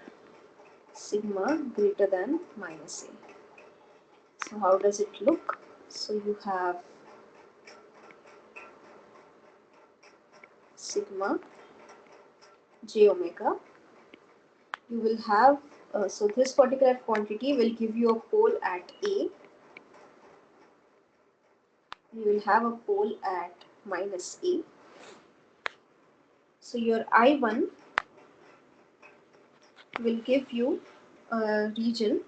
sigma greater than minus a. So how does it look? So you have sigma j omega. You will have so this particular quantity will give you a pole at a. You will have a pole at minus a. So your I1 will give you a region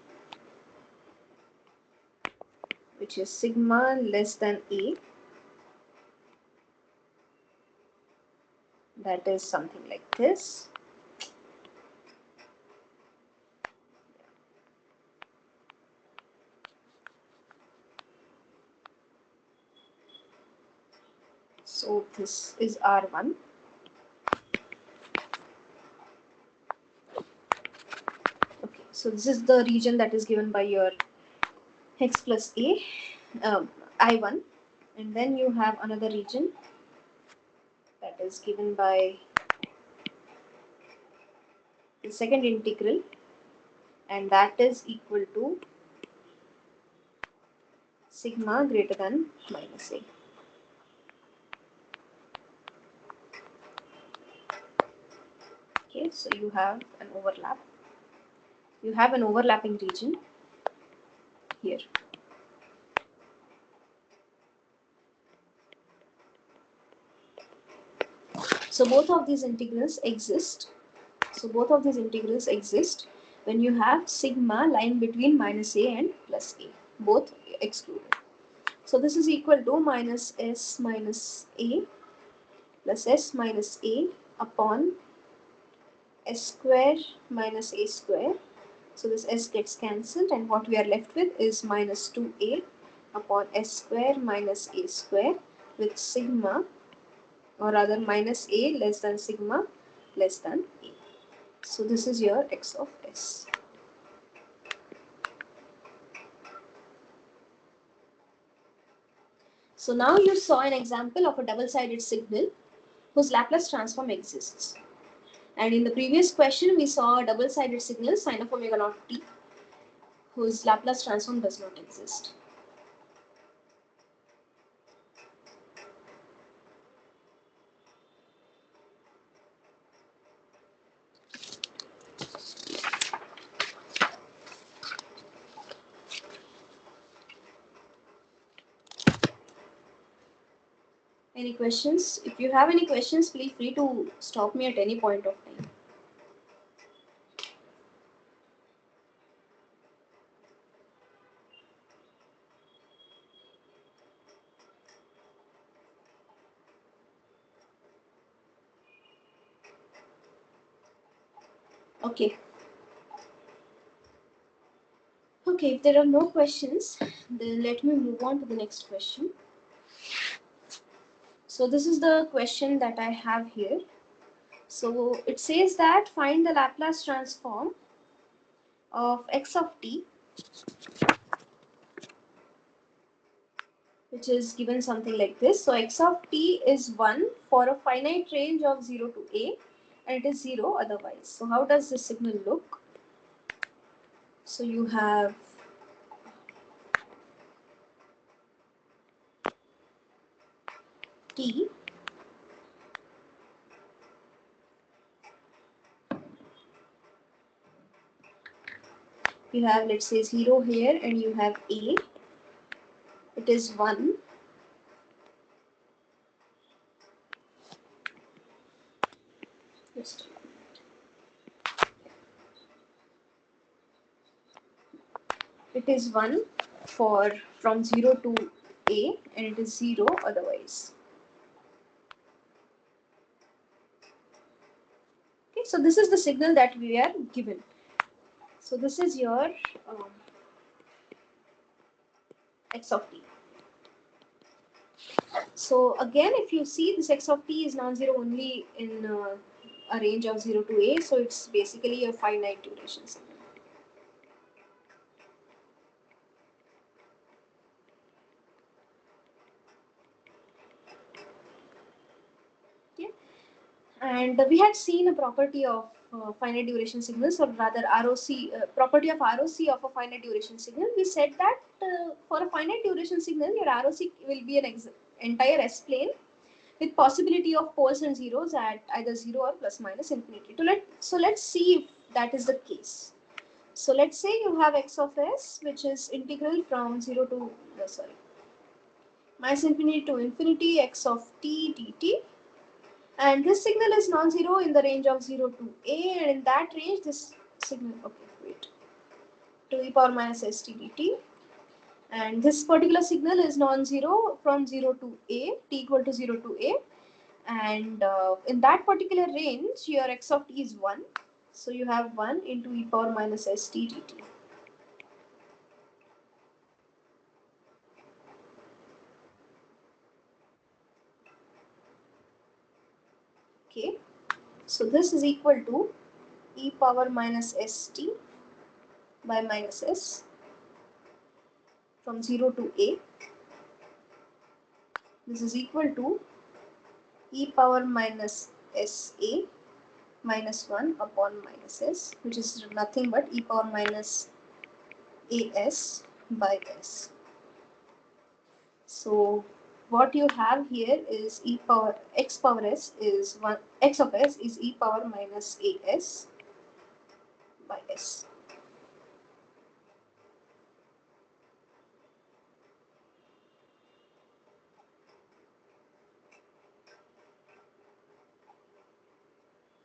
which is sigma less than a, that is something like this. So this is R1. Okay, so this is the region that is given by your x plus a, I1, and then you have another region that is given by the second integral, and that is equal to sigma greater than minus a. Okay, so you have an overlap. You have an overlapping region here. So both of these integrals exist. So both of these integrals exist when you have sigma lying between minus a and plus a, both excluded. So this is equal to minus s minus a plus s minus a upon s square minus a square. So this s gets cancelled, and what we are left with is minus 2a upon s square minus a square with sigma. or rather minus a less than sigma less than a. So this is your x of s. So now you saw an example of a double-sided signal whose Laplace transform exists. And in the previous question, we saw a double-sided signal sin of omega naught t whose Laplace transform does not exist. Any questions? If you have any questions, feel free to stop me at any point of time. Okay. Okay, if there are no questions, then let me move on to the next question. So this is the question that I have here. So it says that find the Laplace transform of x of t, which is given something like this. So x of t is 1 for a finite range of 0 to a, and it is 0 otherwise. So how does this signal look? So you have t, you have, let's say, 0 here, and you have a, it is 1. Just it is 1 for from 0 to a, and it is 0 otherwise. Okay, so this is the signal that we are given. So this is your x of t. So again, if you see, this x of t is non-zero only in a range of 0 to a, so it's basically a finite duration signal. And we had seen a property of finite duration signals, or rather ROC, property of ROC of a finite duration signal. We said that for a finite duration signal, your ROC will be an entire S-plane with possibility of poles and zeros at either 0 or plus minus infinity. So let's see if that is the case. So let's say you have x of s, which is integral from 0 to, minus infinity to infinity x of t dt. And this signal is non-zero in the range of 0 to a, and in that range this signal, to e power minus st dt. And this particular signal is non-zero from 0 to a, t equal to 0 to a. And in that particular range, your x of t is 1. So you have 1 into e power minus st dt. Okay, so this is equal to e power minus st by minus s from 0 to a. This is equal to e power minus sa minus 1 upon minus s, which is nothing but e power minus as by s. So what you have here is e power x power s is 1, x of s is e power minus as by s.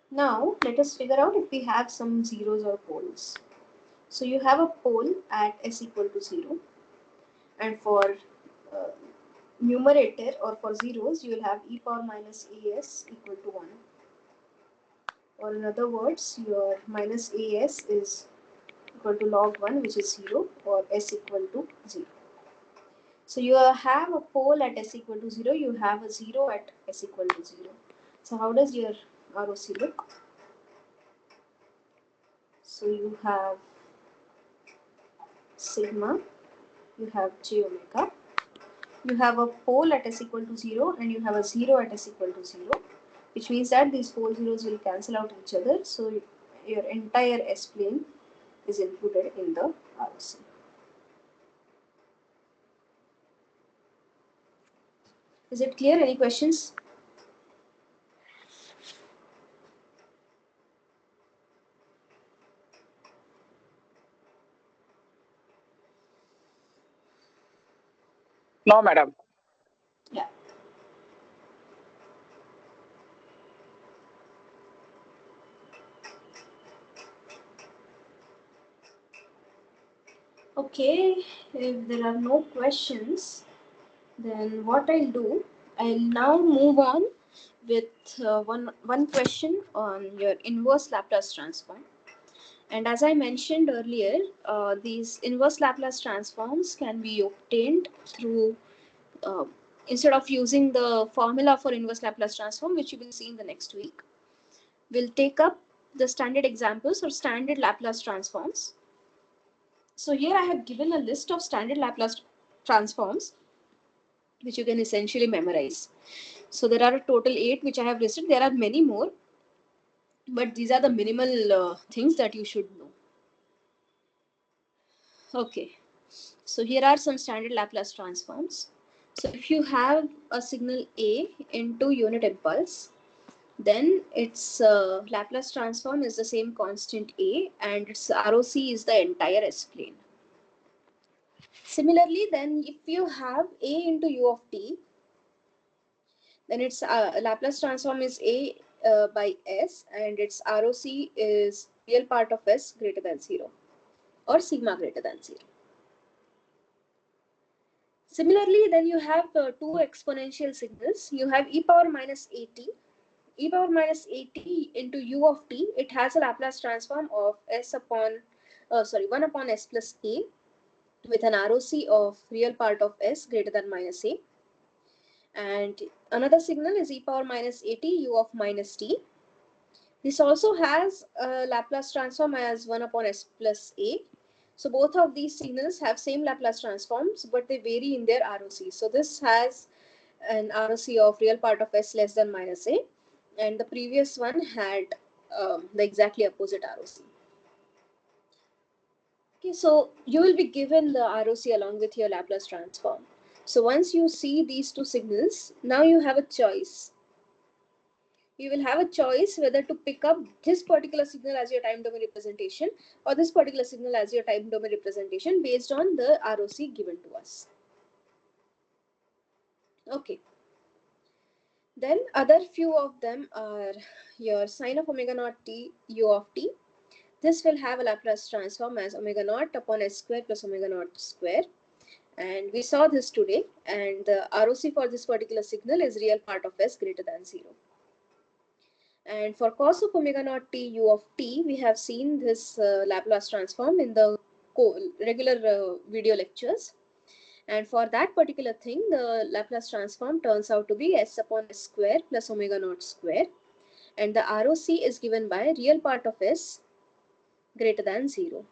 Now let us figure out if we have some zeros or poles. So you have a pole at s equal to 0, and for numerator, or for zeros, you will have e power minus as equal to 1. Or in other words, your minus as is equal to log 1, which is 0, or s equal to 0. So you have a pole at s equal to 0, you have a 0 at s equal to 0. So how does your ROC look? So you have sigma, you have j omega, you have a pole at s equal to 0 and you have a 0 at s equal to 0, which means that these four zeros will cancel out each other. So your entire S plane is included in the ROC. Is it clear? Any questions? No, madam. Yeah. Okay, if there are no questions, then what I'll do, I'll now move on with one question on your inverse Laplace transform. And as I mentioned earlier, these inverse Laplace transforms can be obtained through, instead of using the formula for inverse Laplace transform, which you will see in the next week, we'll take up the standard examples or standard Laplace transforms. So here I have given a list of standard Laplace transforms, which you can essentially memorize. So there are a total 8 which I have listed. There are many more, but these are the minimal things that you should know. Okay, so here are some standard Laplace transforms. So if you have a signal A into unit impulse, then its Laplace transform is the same constant A and its ROC is the entire S plane. Similarly, then if you have A into U of t, then its Laplace transform is A by S and its ROC is real part of S greater than 0 or sigma greater than 0. Similarly, then you have two exponential signals. You have e power minus at. E power minus at into u of t, it has a Laplace transform of s upon, 1 upon s plus a with an ROC of real part of s greater than minus a. And another signal is e power minus at u of minus t. This also has a Laplace transform as 1 upon s plus a. So both of these signals have same Laplace transforms, but they vary in their ROC. So this has an ROC of real part of s less than minus a, and the previous one had the exactly opposite ROC. Okay, so you will be given the ROC along with your Laplace transform. So once you see these two signals, now you have a choice. You will have a choice whether to pick up this particular signal as your time domain representation or this particular signal as your time domain representation based on the ROC given to us. Okay. Then other few of them are your sine of omega naught t u of t. This will have a Laplace transform as omega naught upon s square plus omega naught square. And we saw this today. And the ROC for this particular signal is real part of s greater than 0. And for cos of omega naught t u of t, we have seen this Laplace transform in the regular video lectures. And for that particular thing, the Laplace transform turns out to be s upon s square plus omega naught square. And the ROC is given by real part of s greater than 0.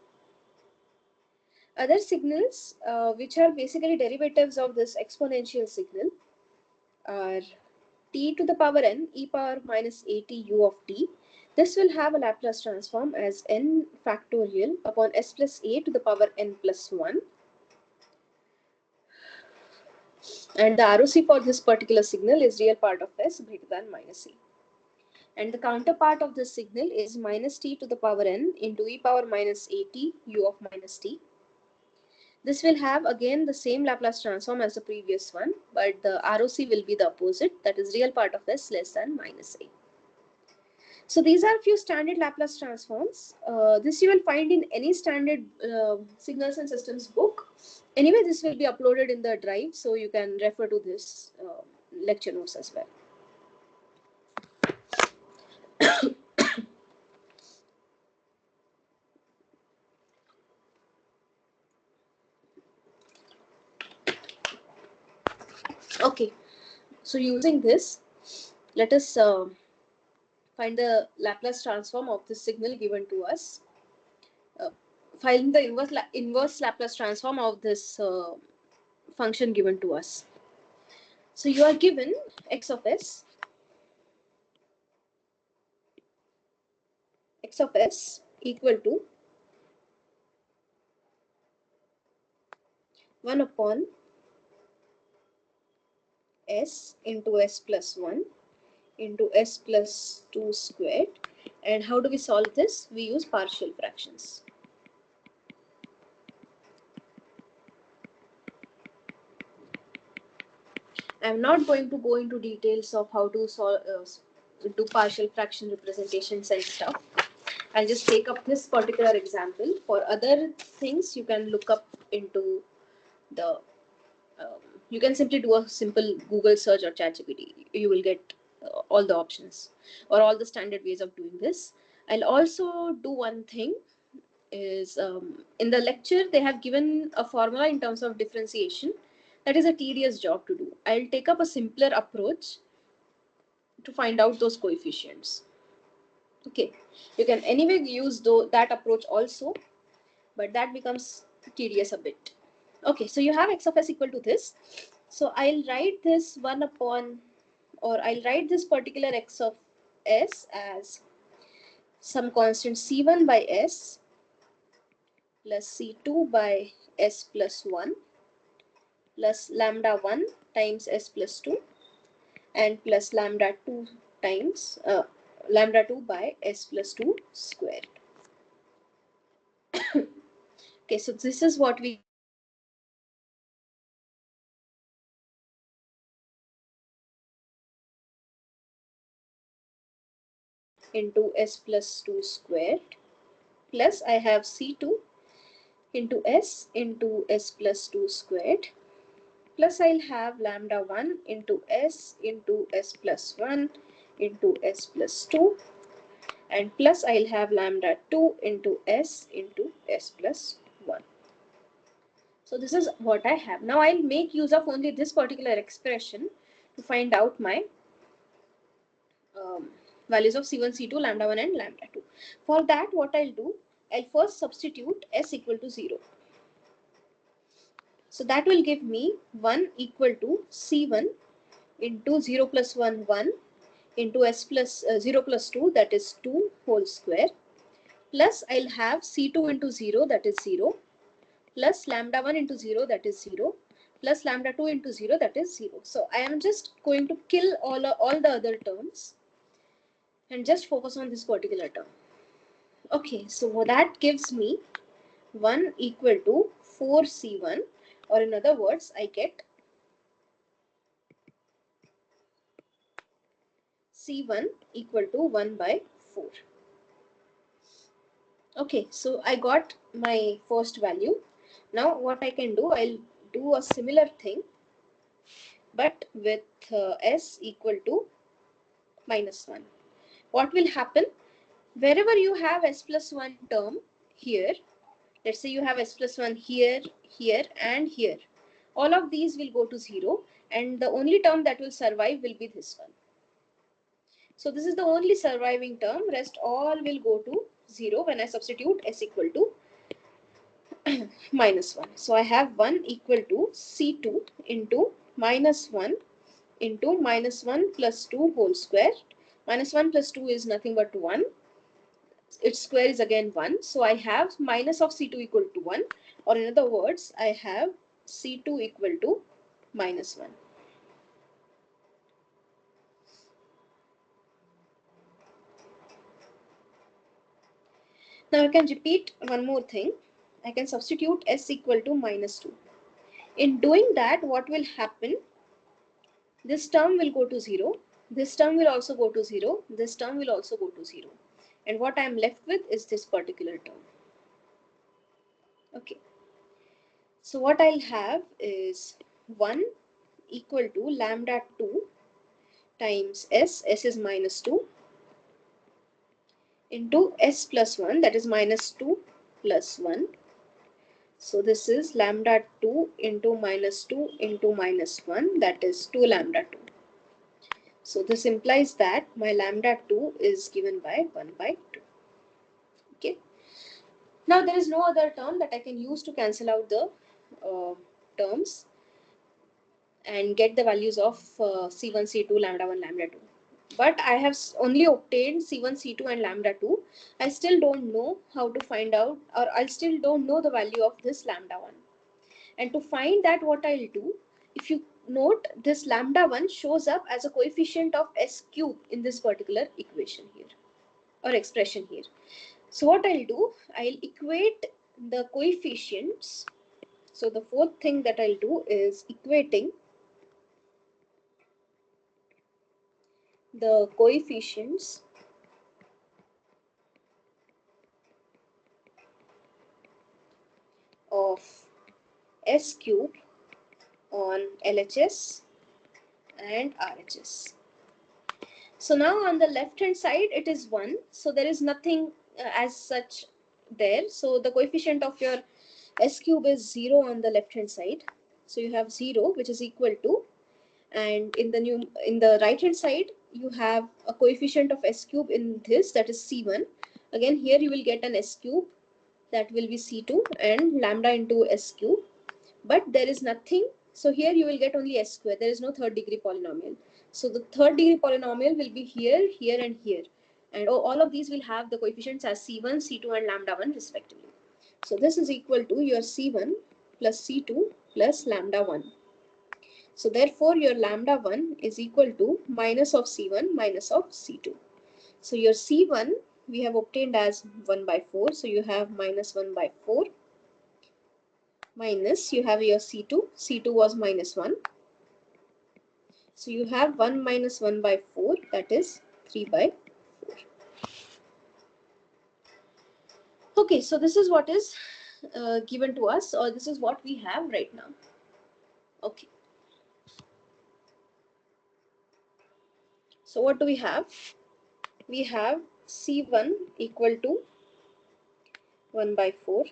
Other signals, which are basically derivatives of this exponential signal, are t to the power n e power minus at u of t. This will have a Laplace transform as n factorial upon s plus a to the power n plus 1. And the ROC for this particular signal is real part of s greater than minus a. And the counterpart of this signal is minus t to the power n into e power minus at u of minus t. This will have again the same Laplace transform as the previous one, but the ROC will be the opposite, that is real part of s less than minus a. So these are a few standard Laplace transforms. This you will find in any standard signals and systems book. Anyway, this will be uploaded in the drive, so you can refer to this lecture notes as well. Okay, so using this, let us find the Laplace transform of this signal given to us. Find the inverse Laplace transform of this function given to us. So you are given x of s equal to 1 upon s into s plus 1 into s plus 2 squared. And how do we solve this? We use partial fractions. I'm not going to go into details of how to solve do partial fraction representations and stuff. I'll just take up this particular example. For other things, you can look up into the you can simply do a simple Google search or ChatGPT. You will get all the options or all the standard ways of doing this. I'll also do one thing is in the lecture they have given a formula in terms of differentiation. That is a tedious job to do. I'll take up a simpler approach to find out those coefficients. Okay, you can anyway use that approach also, but that becomes tedious a bit. Okay, so you have x of s equal to this. So I'll write this 1 upon, or I'll write this particular x of s as some constant c1 by s plus c2 by s plus 1 plus lambda 1 times s plus 2 and plus lambda 2 times lambda 2 by s plus 2 squared. Okay, so this is what we into s plus 2 squared plus I have c2 into s plus 2 squared plus I'll have lambda 1 into s plus 1 into s plus 2 and plus I'll have lambda 2 into s plus 1. So this is what I have. Now I'll make use of only this particular expression to find out my values of c1, c2, lambda 1 and lambda 2. For that what I'll do, I'll first substitute s equal to 0. So that will give me 1 equal to c1 into 0 plus 1, 1 into s plus 0 plus 2, that is 2 whole square, plus I'll have c2 into 0, that is 0, plus lambda 1 into 0, that is 0, plus lambda 2 into 0, that is 0. So I am just going to kill all the other terms and just focus on this particular term. Okay, so that gives me 1 equal to 4c1, or in other words, I get c1 equal to 1 by 4. Okay, so I got my first value. Now what I can do, I'll do a similar thing, but with s equal to minus 1. What will happen? Wherever you have s plus 1 term here, let's say you have s plus 1 here, here and here, all of these will go to 0 and the only term that will survive will be this one. So this is the only surviving term, rest all will go to 0 when I substitute s equal to minus 1. So I have 1 equal to c2 into minus 1 into minus 1 plus 2 whole square. Minus 1 plus 2 is nothing but 1. Its square is again 1. So I have minus of c2 equal to 1, or in other words, I have c2 equal to minus 1. Now I can repeat one more thing. I can substitute s equal to minus 2. In doing that, what will happen? This term will go to 0. This term will also go to 0. This term will also go to 0. And what I am left with is this particular term. Okay. So what I'll have is 1 equal to lambda 2 times s is minus 2, into s plus 1, that is minus 2 plus 1 So this is lambda 2 into minus 2 into minus 1, that is 2 lambda 2. So this implies that my lambda 2 is given by 1 by 2. Okay. Now there is no other term that I can use to cancel out the terms and get the values of C1, C2, lambda 1, lambda 2. But I have only obtained C1, C2 and lambda 2. I still don't know how to find out, or I still don't know the value of this lambda 1. And to find that, what I'll do, if you note, this lambda 1 shows up as a coefficient of S cube in this particular equation here, or expression here. So what I'll do, I'll equate the coefficients. So the fourth thing that I'll do is equating the coefficients of S cube on LHS and RHS. So now on the left hand side it is 1, so there is nothing as such there. So the coefficient of your S cube is 0 on the left hand side. So you have 0, which is equal to, and in the right hand side you have a coefficient of S cube in this, that is C1. Again here you will get an S cube, that will be C2, and lambda into S cube, but there is nothing. So here you will get only S square. There is no third degree polynomial. So the third degree polynomial will be here, here and here, and all of these will have the coefficients as C1, C2 and lambda 1 respectively. So this is equal to your C1 plus C2 plus lambda 1. So therefore your lambda 1 is equal to minus of C1 minus of C2. So your C1 we have obtained as 1 by 4. So you have minus 1 by 4 minus, you have your C2. C2 was minus 1. So you have 1 minus 1 by 4, that is 3 by 4. Okay, so this is what is given to us, or this is what we have right now. Okay. So what do we have? We have C1 equal to 1 by 4.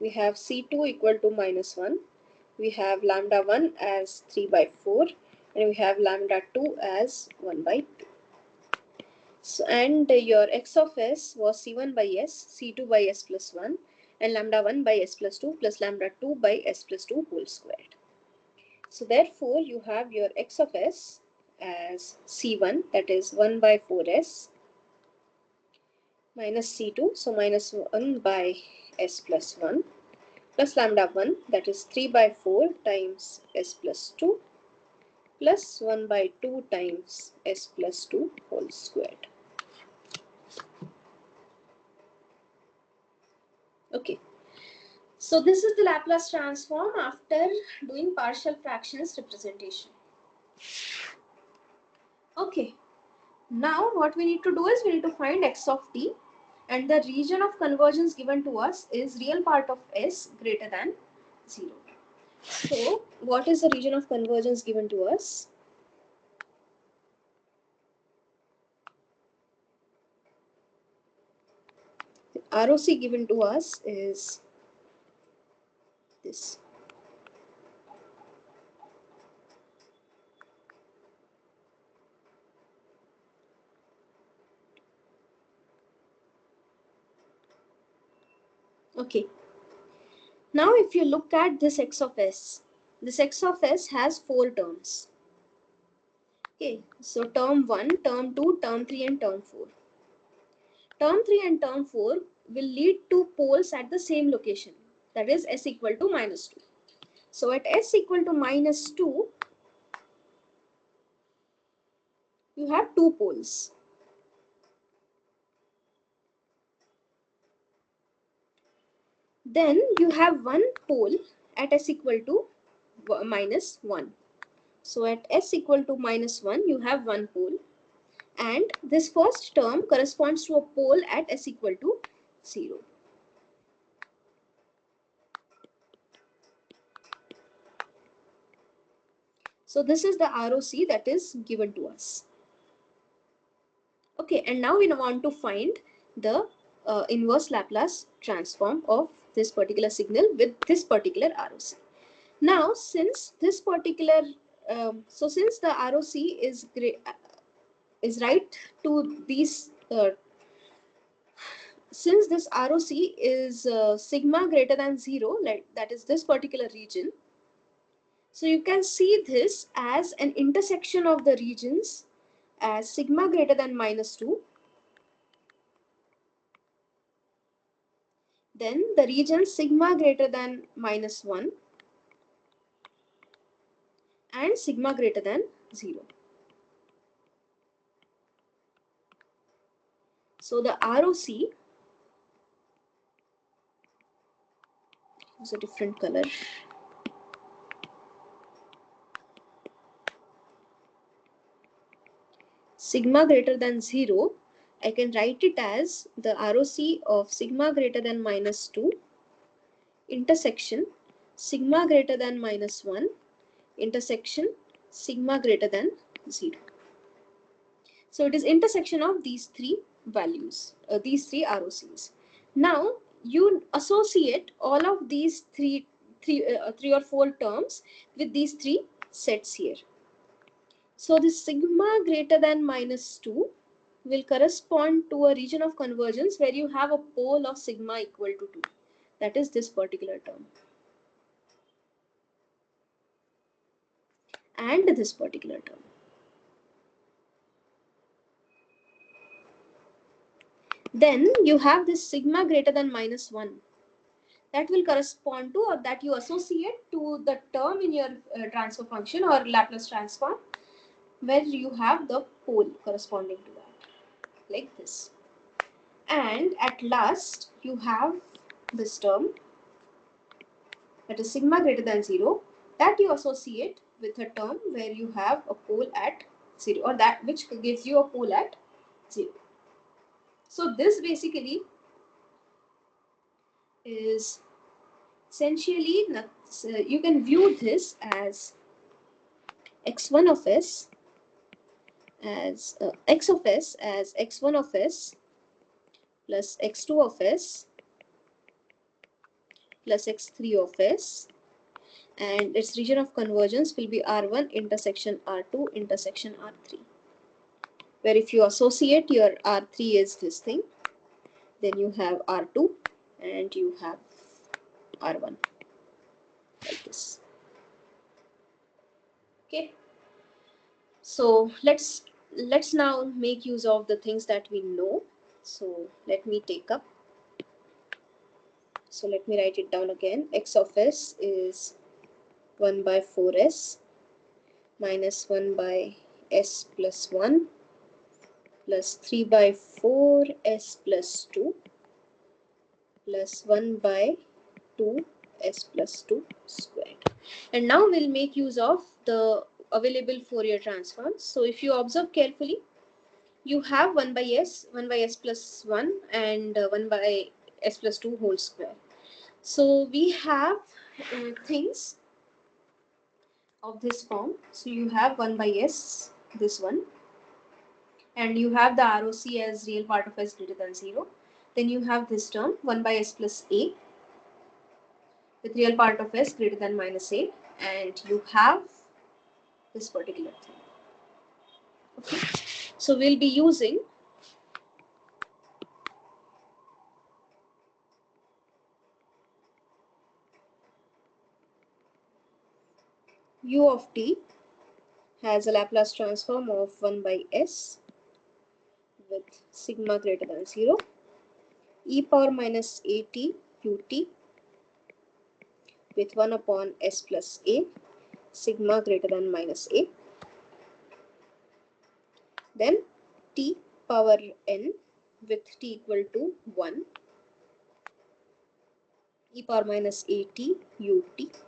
We have C2 equal to minus 1. We have lambda 1 as 3 by 4. And we have lambda 2 as 1 by 2. So, and your x of s was C1 by s, C2 by s plus 1, and lambda 1 by s plus 2 plus lambda 2 by s plus 2 whole squared. So therefore you have your x of s as C1, that is 1 by 4s, minus C2, so minus 1 by s plus 1, plus lambda 1, that is 3 by 4 times s plus 2, plus 1 by 2 times s plus 2 whole squared. Okay, so this is the Laplace transform after doing partial fractions representation. Okay, now what we need to do is we need to find x of t, and the region of convergence given to us is real part of s greater than 0. So what is the region of convergence given to us? The ROC given to us is this. Okay. Now if you look at this x of s, this x of s has 4 terms. Okay, so term 1, term 2, term 3 and term 4. Term 3 and term 4 will lead to poles at the same location, that is s equal to minus 2. So at s equal to minus 2, you have 2 poles. Then you have one pole at s equal to minus 1. So at s equal to minus 1, you have one pole. And this first term corresponds to a pole at s equal to 0. So this is the ROC that is given to us. Okay, and now we want to find the inverse Laplace transform of this particular signal with this particular ROC. Now, since this particular, since the ROC is right to these, since this ROC is sigma greater than 0, like that is this particular region. So you can see this as an intersection of the regions as sigma greater than -2. Then the region sigma greater than -1 and sigma greater than 0. So the ROC is a different color. Sigma greater than 0, I can write it as the ROC of sigma greater than -2 intersection sigma greater than -1 intersection sigma greater than 0. So it is intersection of these three values, these three ROCs. Now you associate all of these three or four terms with these three sets here. So this sigma greater than -2 will correspond to a region of convergence where you have a pole of sigma equal to 2. That is this particular term. And this particular term. Then you have this sigma greater than -1. That will correspond to, or that you associate to, the term in your transfer function or Laplace transform where you have the pole corresponding to that, like this. And at last you have this term, that is sigma greater than 0, that you associate with a term where you have a pole at 0, or that which gives you a pole at 0. So this basically is essentially, you can view this as x1 of s as x of s as x1 of s plus x2 of s plus x3 of s, and its region of convergence will be R1 intersection R2 intersection R3, where if you associate your R3 is this thing, then you have R2 and you have R1, like this. Okay, so let's now make use of the things that we know. So let me take up, so let me write it down again. X of s is 1 by 4s minus 1 by s plus 1 plus 3 by 4s plus 2 plus 1 by 2s plus 2 squared. And now we'll make use of the available Fourier transforms. So if you observe carefully, you have 1 by s plus 1 and 1 by s plus 2 whole square. So we have things of this form. So you have 1 by s, this one, and you have the ROC as real part of s greater than 0. Then you have this term 1 by s plus a with real part of s greater than -a, and you have this particular thing. Okay, so we'll be using u of t has a Laplace transform of 1 by s with sigma greater than 0, e power minus at ut with 1 upon s plus a, sigma greater than -a, then t power n with t equal to 1, e power minus at ut.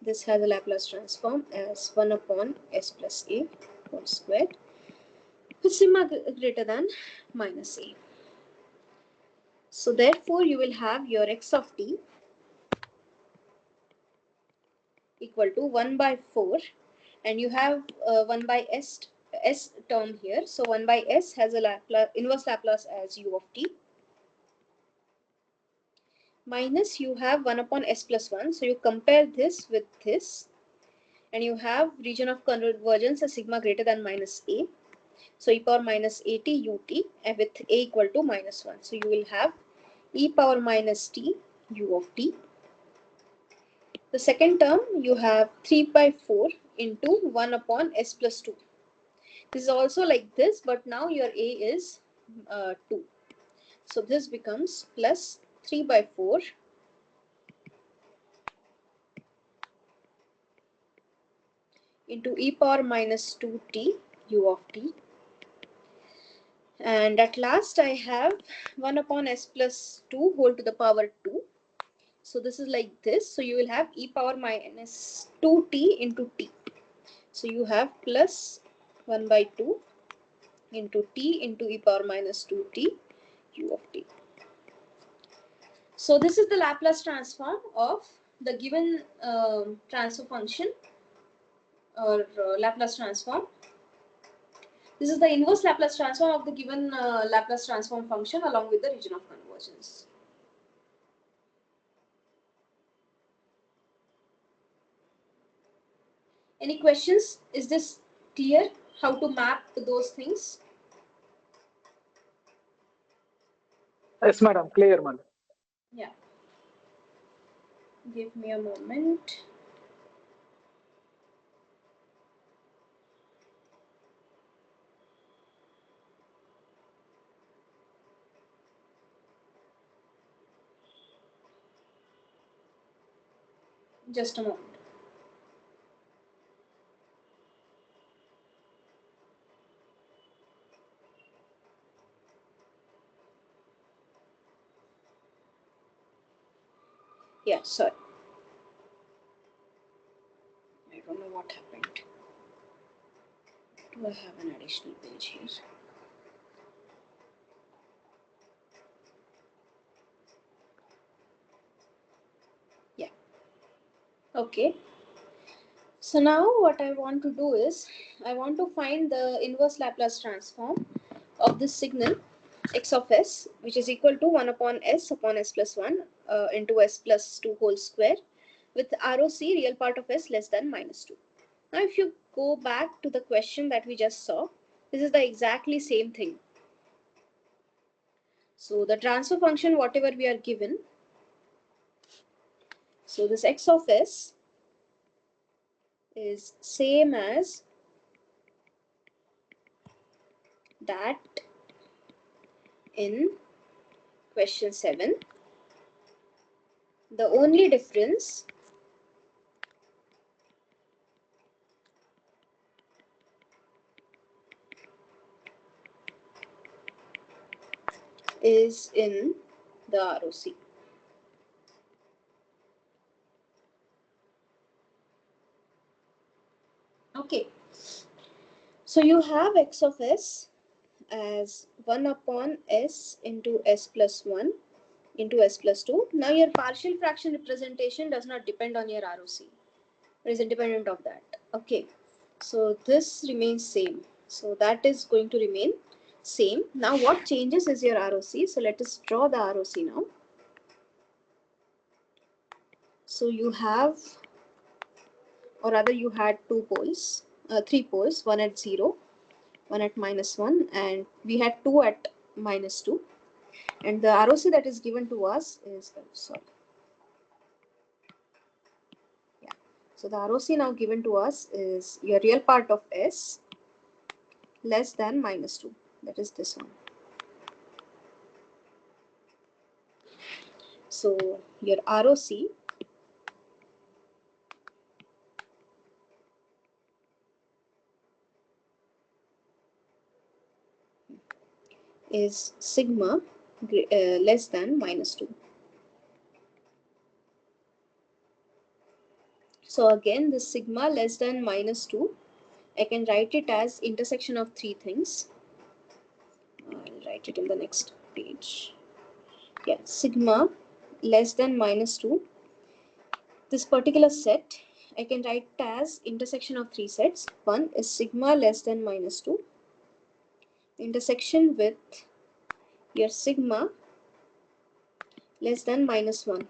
This has a Laplace transform as 1 upon s plus a whole squared with sigma greater than -a. So therefore you will have your x of t equal to 1 by 4, and you have 1 by s term here. So 1 by s has a inverse Laplace as u of t, minus you have 1 upon s plus 1. So you compare this with this, and you have region of convergence as sigma greater than minus a. So e power minus at ut with a equal to minus 1. So you will have e power minus t u of t. The second term you have 3 by 4 into 1 upon s plus 2. This is also like this, but now your a is 2. So this becomes plus 3 by 4 into e power minus 2t u of t. And at last I have 1 upon s plus 2 whole to the power 2. So this is like this. So you will have e power minus 2t into t. So you have plus 1 by 2 into t into e power minus 2t u of t. So this is the Laplace transform of the given transfer function or Laplace transform. This is the inverse Laplace transform of the given Laplace transform function along with the region of convergence. Any questions? Is this clear how to map those things? Yes, madam. Clear, madam. Yeah. Give me a moment. Just a moment. Yeah, sorry. I don't know what happened. Do I have an additional page here? Yeah. Okay. So now what I want to do is I want to find the inverse Laplace transform of this signal x of s, which is equal to 1 upon s plus 1 into s plus 2 whole square with ROC real part of s less than minus 2. Now if you go back to the question that we just saw, this is the exactly same thing. So the transfer function whatever we are given, so this x of s is same as that in question 7. The only difference is in the ROC. Okay, so you have x of s as 1 upon s into s plus 1 into s plus 2. Now your partial fraction representation does not depend on your ROC. It is independent of that. Okay, so this remains same. So that is going to remain same. Now what changes is your ROC. So let us draw the ROC now. So you have, or rather you had three poles, one at 0, one at minus 1, and we had 2 at minus 2. And the ROC that is given to us is, so the ROC now given to us is your real part of s less than minus 2. That is this one. So your ROC is sigma less than minus 2. So again, this sigma less than minus 2, I can write it as intersection of three things. I'll write it in the next page. Yeah, sigma less than minus 2. This particular set, I can write it as intersection of three sets. One is sigma less than minus 2. Intersection with your sigma less than minus 1.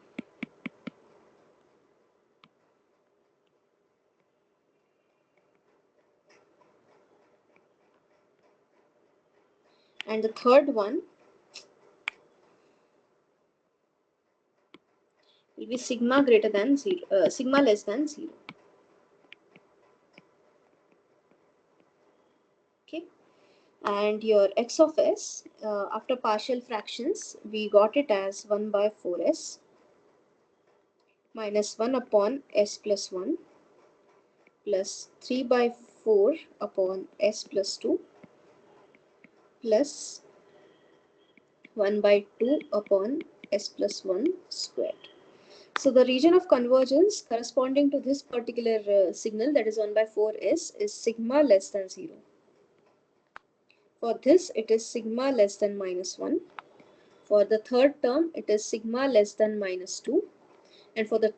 And the third one will be sigma greater than 0, sigma less than 0. Okay, and your x of s, after partial fractions, we got it as 1 by 4s minus 1 upon s plus 1 plus 3 by 4 upon s plus 2 plus 1 by 2 upon s plus 1 squared. So the region of convergence corresponding to this particular signal, that is 1 by 4s, is sigma less than 0. For this, it is sigma less than minus 1. For the third term, it is sigma less than minus 2. And for the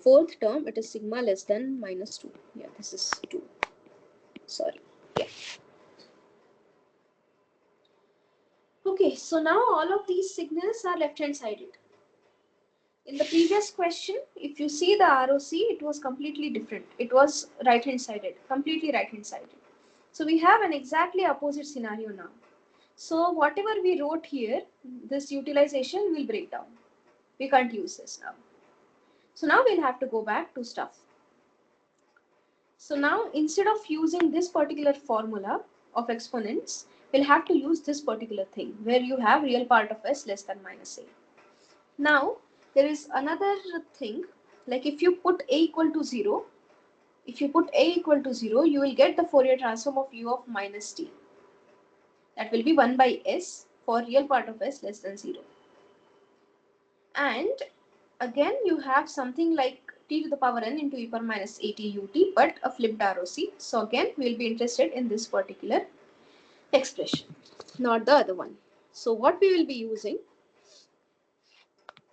fourth term, it is sigma less than minus 2. Yeah, this is 2. Sorry. Yeah. Okay, so now all of these signals are left-hand sided. In the previous question, if you see the ROC, it was completely different. It was right-hand sided, completely right-hand sided. So we have an exactly opposite scenario now. So whatever we wrote here, this utilization will break down. We can't use this now. So now we'll have to go back to stuff. So now instead of using this particular formula of exponents, we'll have to use this particular thing where you have real part of s less than minus a. Now there is another thing, like if you put a equal to 0, you will get the Fourier transform of u of minus t. That will be 1 by s for real part of s less than 0. And again you have something like t to the power n into e power minus at ut, but a flipped ROC. So again we will be interested in this particular expression, not the other one. So what we will be using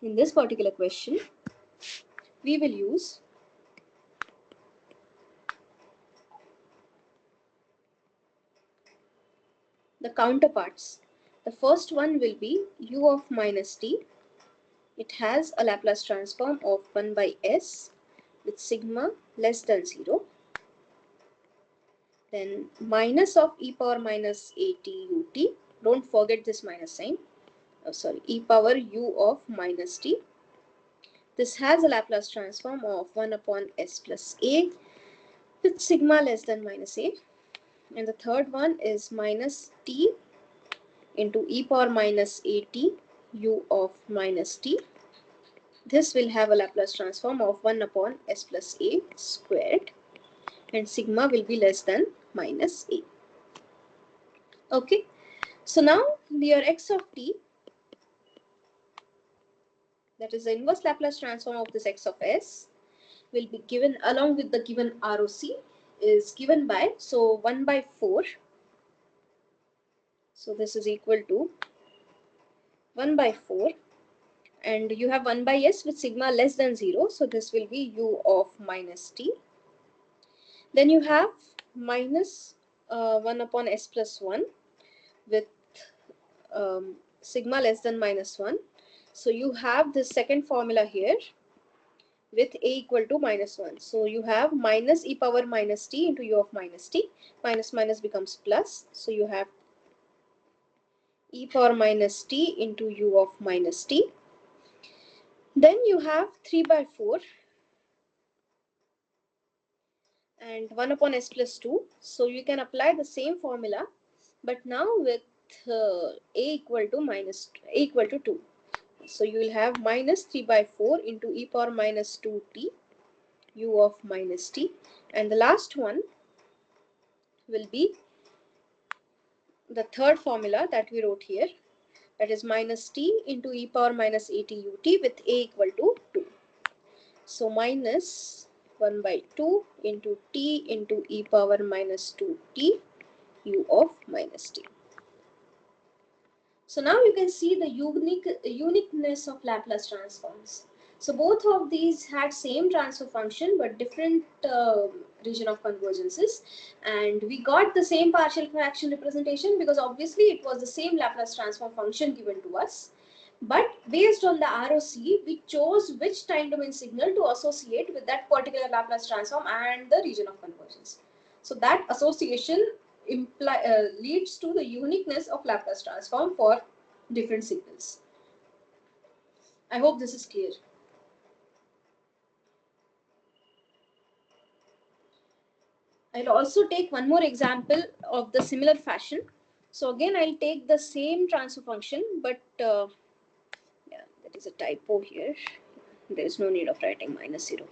in this particular question, we will use the counterparts. The first one will be u of minus t. It has a Laplace transform of 1 by s with sigma less than 0. Then minus of e power minus at ut. Don't forget this minus sign. Oh, sorry, e power u of minus t. This has a Laplace transform of 1 upon s plus a with sigma less than minus a. And the third one is minus t into e power minus at u of minus t. This will have a Laplace transform of 1 upon s plus a squared, and sigma will be less than minus a. Okay, so now your x of t, that is the inverse Laplace transform of this x of s, will be given along with the given ROC is given by, so 1 by 4. So this is equal to 1 by 4, and you have 1 by s with sigma less than 0. So this will be u of minus t. Then you have minus 1 upon s plus 1 with sigma less than minus 1. So you have this second formula here with a equal to minus 1. So you have minus e power minus t into u of minus t. Minus minus becomes plus. So you have e power minus t into u of minus t. Then you have 3 by 4 and 1 upon s plus 2. So you can apply the same formula, but now with a equal to 2. So you will have minus 3 by 4 into e power minus 2t u of minus t. And the last one will be the third formula that we wrote here, that is minus t into e power minus at ut with a equal to 2. So minus 1 by 2 into t into e power minus 2t u of minus t. So now you can see the uniqueness of Laplace transforms. So both of these had same transfer function but different region of convergences, and we got the same partial fraction representation because obviously it was the same Laplace transform function given to us. But based on the ROC, we chose which time domain signal to associate with that particular Laplace transform and the region of convergence. So that association leads to the uniqueness of Laplace transform for different signals. I hope this is clear. I'll also take one more example of the similar fashion. So again, I'll take the same transfer function, but yeah, that is a typo here. There is no need of writing -0.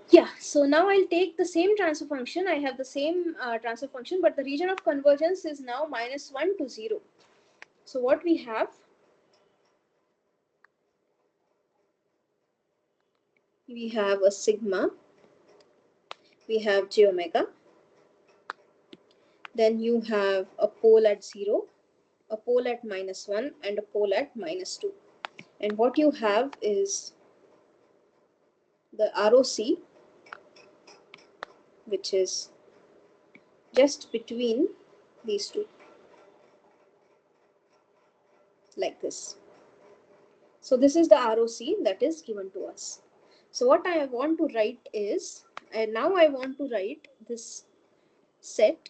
Yeah, so now I'll take the same transfer function. I have the same transfer function, but the region of convergence is now -1 to 0. So what we have a sigma, we have j omega, then you have a pole at 0, a pole at -1, and a pole at -2. And what you have is the ROC, which is just between these two, like this. So this is the ROC that is given to us. So what I want to write is, and now I want to write this set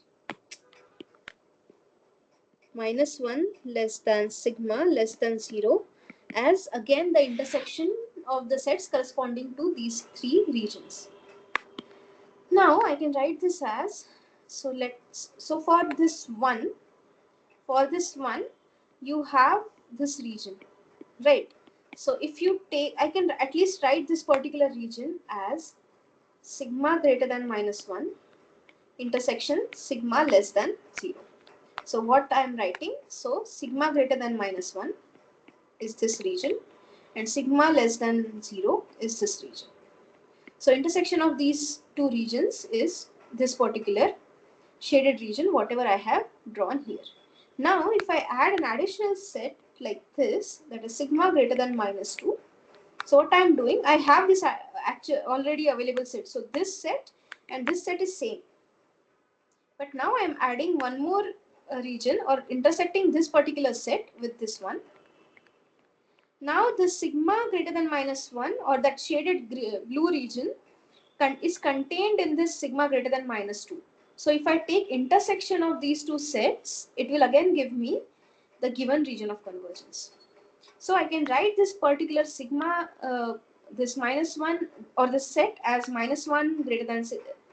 -1 less than sigma less than 0 as again the intersection of the sets corresponding to these three regions. Now I can write this as, so for this one you have this region, right? So if you take, I can at least write this particular region as sigma greater than -1 intersection sigma less than 0. So what I am writing, so sigma greater than -1 is this region and sigma less than 0 is this region. So intersection of these two regions is this particular shaded region, whatever I have drawn here. Now if I add an additional set like this, that is sigma greater than -2, so what I am doing, I have this actual already available set. So this set and this set is same. But now I am adding one more region or intersecting this particular set with this one. Now the sigma greater than -1 or that shaded blue region is contained in this sigma greater than -2. So if I take intersection of these two sets, it will again give me the given region of convergence. So I can write this particular sigma, this -1 or the set as -1 greater than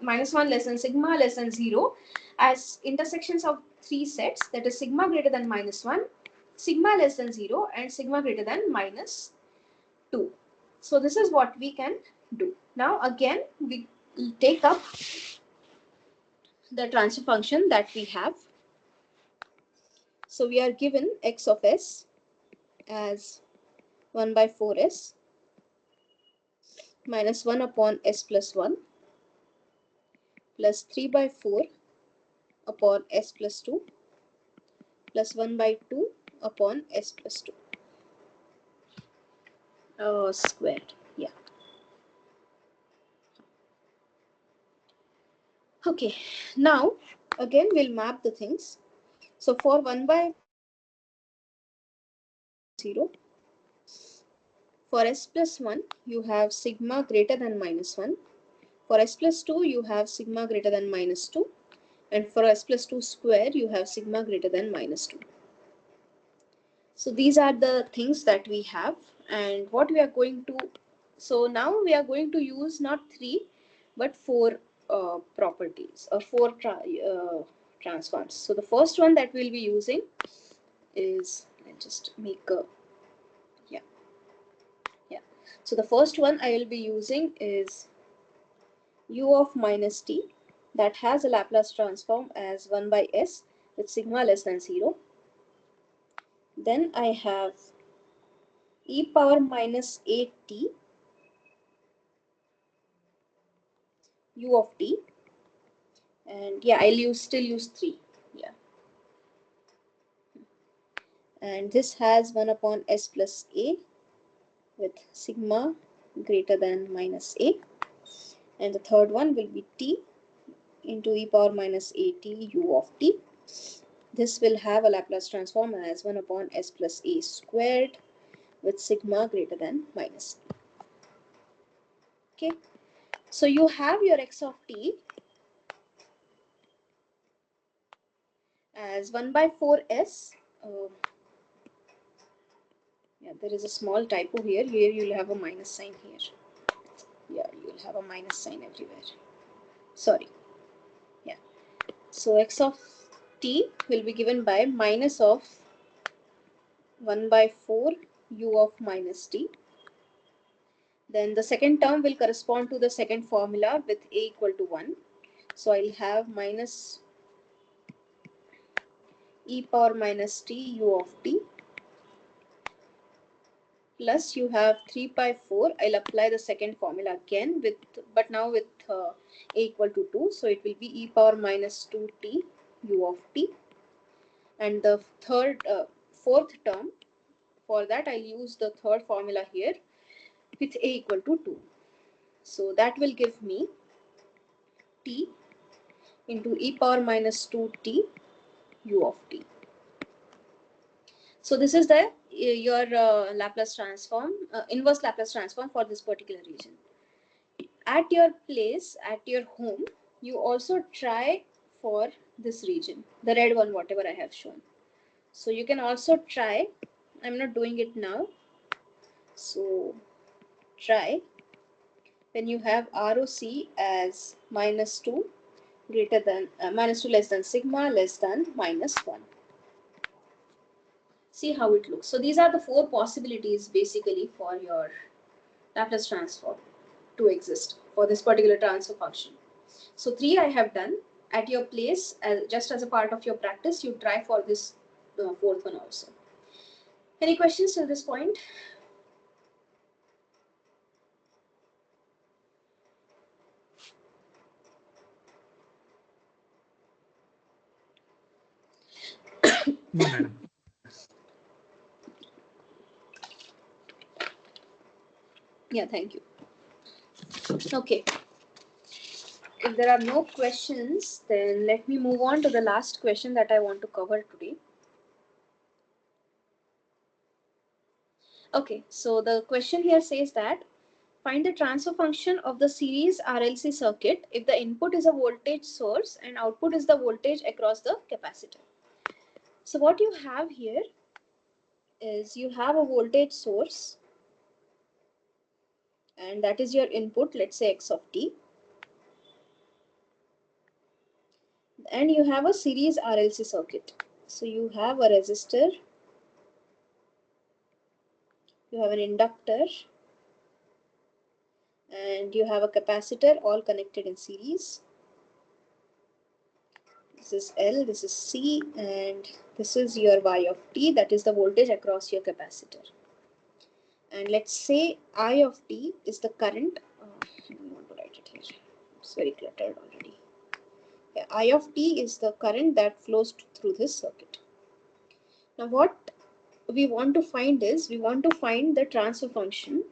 -1 less than sigma less than 0 as intersections of three sets, that is sigma greater than -1, sigma less than 0 and sigma greater than -2. So this is what we can do. Now again we take up the transfer function that we have. So we are given x of s as 1 by 4s minus 1 upon s plus 1 plus 3 by 4 upon s plus 2 plus 1 by 2 upon s plus 2 squared. Yeah. Okay. Now again we'll map the things. So for 1 by 0, for s plus 1 you have sigma greater than -1. For s plus 2 you have sigma greater than -2. And for s plus 2 square you have sigma greater than -2. So these are the things that we have, and what we are going to, so now we are going to use not 3 but 4 properties or 4 transforms. So the first one that we'll be using is, let's just make a, yeah. So the first one I will be using is u of minus t that has a Laplace transform as 1 by s with sigma less than 0. Then I have e power minus 8t u of t, and yeah, I'll still use 3. Yeah. And this has 1 upon s plus a with sigma greater than minus a. And the third one will be t into e power minus at u of t. This will have a Laplace transform as 1 upon s plus a squared with sigma greater than minus t. Okay, so you have your x of t as 1 by 4s. Yeah, there is a small typo here. Here you'll have a minus sign here. Yeah, you'll have a minus sign everywhere. Sorry. Yeah. So x of t will be given by minus of 1 by 4 u of minus t. Then the second term will correspond to the second formula with a equal to 1. So I'll have minus e power minus t u of t plus you have 3 by 4. I'll apply the second formula again with, but now with a equal to 2. So it will be e power minus 2t u of t. And the fourth term, for that I'll use the third formula here with a equal to 2. So that will give me t into e power minus 2t u of t. So this is the your Laplace transform, inverse Laplace transform for this particular region. At your place, at your home, you also try for this region, the red one, whatever I have shown. So you can also try. I'm not doing it now. So try when you have ROC as minus 2 greater than minus 2 less than sigma less than minus 1. See how it looks. So these are the four possibilities basically for your Laplace transform to exist for this particular transfer function. So 3 I have done. At your place, just as a part of your practice, you try for this fourth one also. Any questions till this point? No, madam. Yeah, thank you. Okay. If there are no questions, then let me move on to the last question that I want to cover today. Okay, so the question here says that find the transfer function of the series RLC circuit if the input is a voltage source and output is the voltage across the capacitor. So what you have here is you have a voltage source and that is your input, let's say x of t, and you have a series RLC circuit. So you have a resistor, you have an inductor, and you have a capacitor all connected in series. This is L, this is C, and this is your Y of t, that is the voltage across your capacitor. And let's say I of t is the current. I don't want to write it here, it's very cluttered already. Yeah, I of t is the current that flows through this circuit. Now what we want to find is, we want to find the transfer function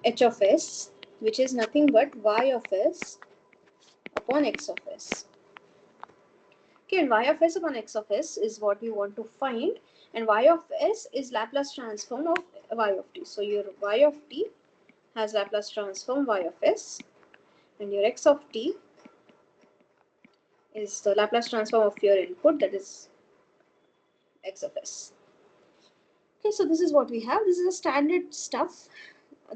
h of s, which is nothing but y of s upon x of s. Okay, and y of s upon x of s is what we want to find, and y of s is Laplace transform of y of t. So your y of t has Laplace transform y of s, and your x of t is the Laplace transform of your input, that is x of s. Okay, so this is what we have. This is a standard stuff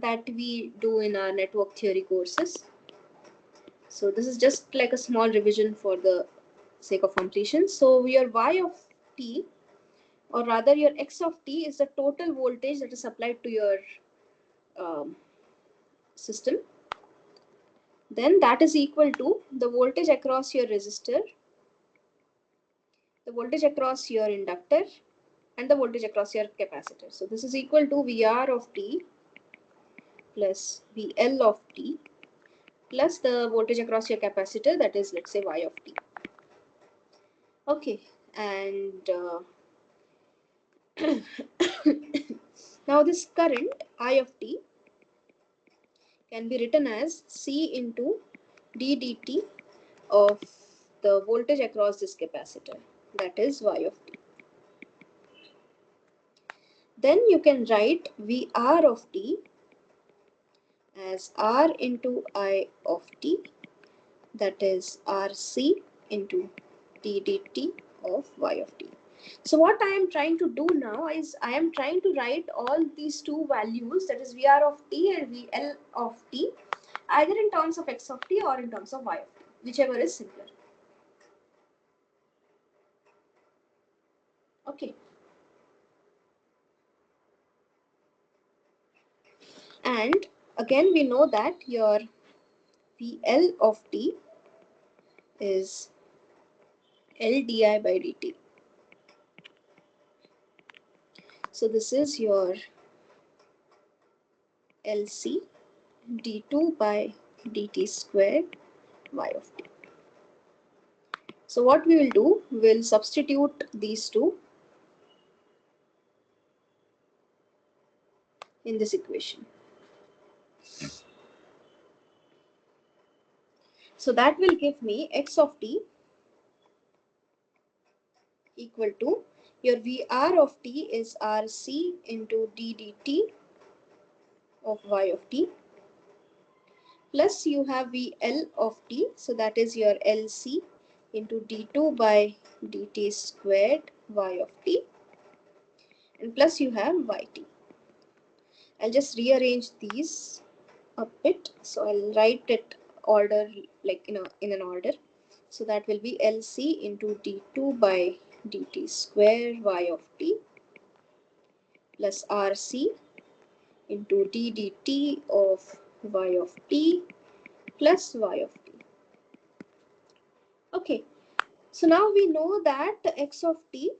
that we do in our network theory courses. So this is just like a small revision for the sake of completion. So your y of t, or rather your x of t, is the total voltage that is supplied to your system. Then that is equal to the voltage across your resistor, the voltage across your inductor, and the voltage across your capacitor. So this is equal to VR of t plus VL of t plus the voltage across your capacitor, that is, let's say, Y of t. Okay, and now this current I of t can be written as C into d dt of the voltage across this capacitor, that is y of t. Then you can write VR of t as R into I of t, that is RC into d dt of y of t. So what I am trying to do now is I am trying to write all these two values, that is VR of t and VL of t, either in terms of x of t or in terms of y of t, whichever is simpler. Okay. And again we know that your VL of t is L di by dt. So this is your LC d2 by dt squared y of t. So what we will do, we'll substitute these two in this equation. So that will give me x of t equal to your VR of t is RC into d dt of y of t, plus you have VL of t, so that is your LC into d2 by dt squared y of t, and plus you have yt. I'll just rearrange these a bit, so I'll write it order like in an order. So that will be LC into d2 by dt square y of t plus RC into d dt of y of t plus y of t. Okay, so now we know that the x of t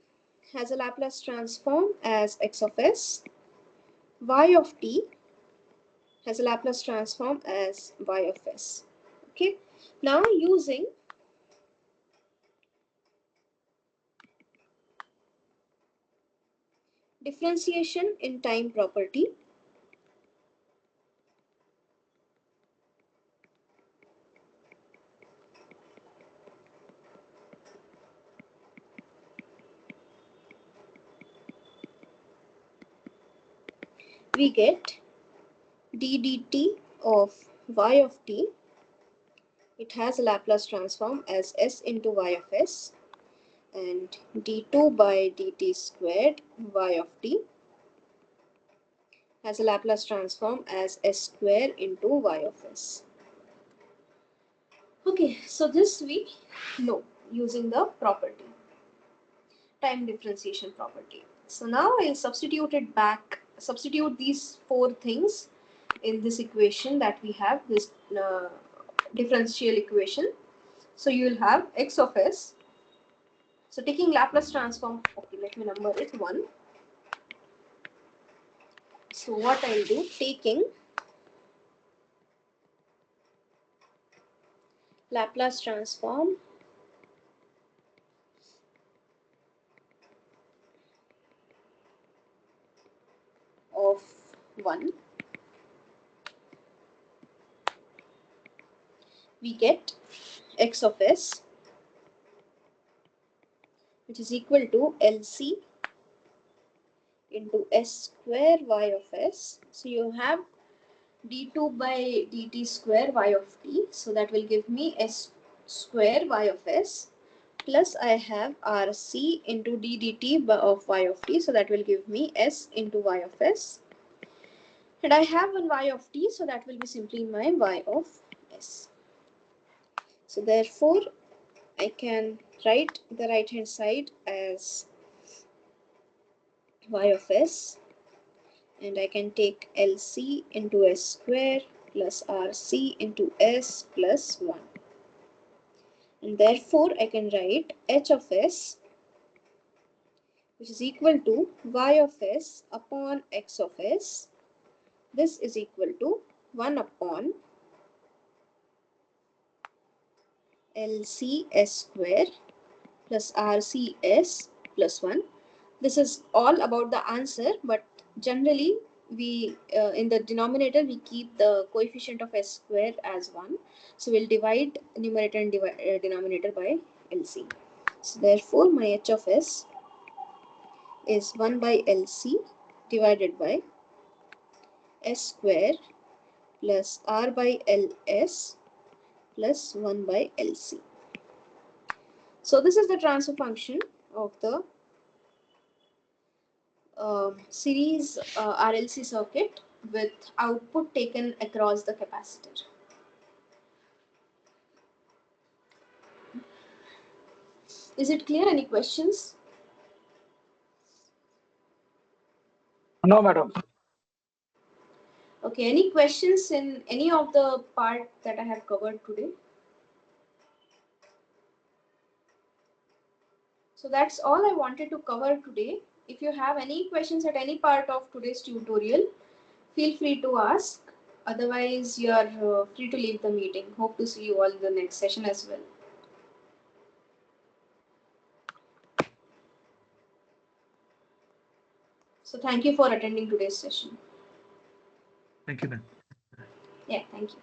has a Laplace transform as x of s, y of t has a Laplace transform as y of s. Okay, now using differentiation in time property, we get d dt of y of t, it has a Laplace transform as s into y of s, and d2 by dt squared y of t has a Laplace transform as s square into y of s. Okay, so this we know using the property, time differentiation property. So now I'll substitute these four things in this equation that we have, this differential equation. So you will have x of s. So taking Laplace transform, okay, let me number it 1. So what I'll do, taking Laplace transform of 1, we get x of s, which is equal to LC into s square y of s. So you have d2 by dt square y of t, so that will give me s square y of s, plus I have rc into d dt of y of t, so that will give me s into y of s, and I have one y of t, so that will be simply my y of s. So therefore I can write the right hand side as y of s, and I can take LC into s square plus RC into s plus 1. And therefore I can write h of s, which is equal to y of s upon x of s. This is equal to 1 upon LC s square plus RC s plus 1. This is all about the answer, but generally we in the denominator we keep the coefficient of s square as 1. So we'll divide numerator and denominator by LC. So therefore my h of s is 1 by LC divided by s square plus r by ls plus 1 by LC. So this is the transfer function of the series RLC circuit with output taken across the capacitor. Is it clear? Any questions? No, madam. Okay, any questions in any of the part that I have covered today? So that's all I wanted to cover today. If you have any questions at any part of today's tutorial, feel free to ask. Otherwise, you are free to leave the meeting. Hope to see you all in the next session as well. So thank you for attending today's session. Thank you, ma'am. Yeah, thank you.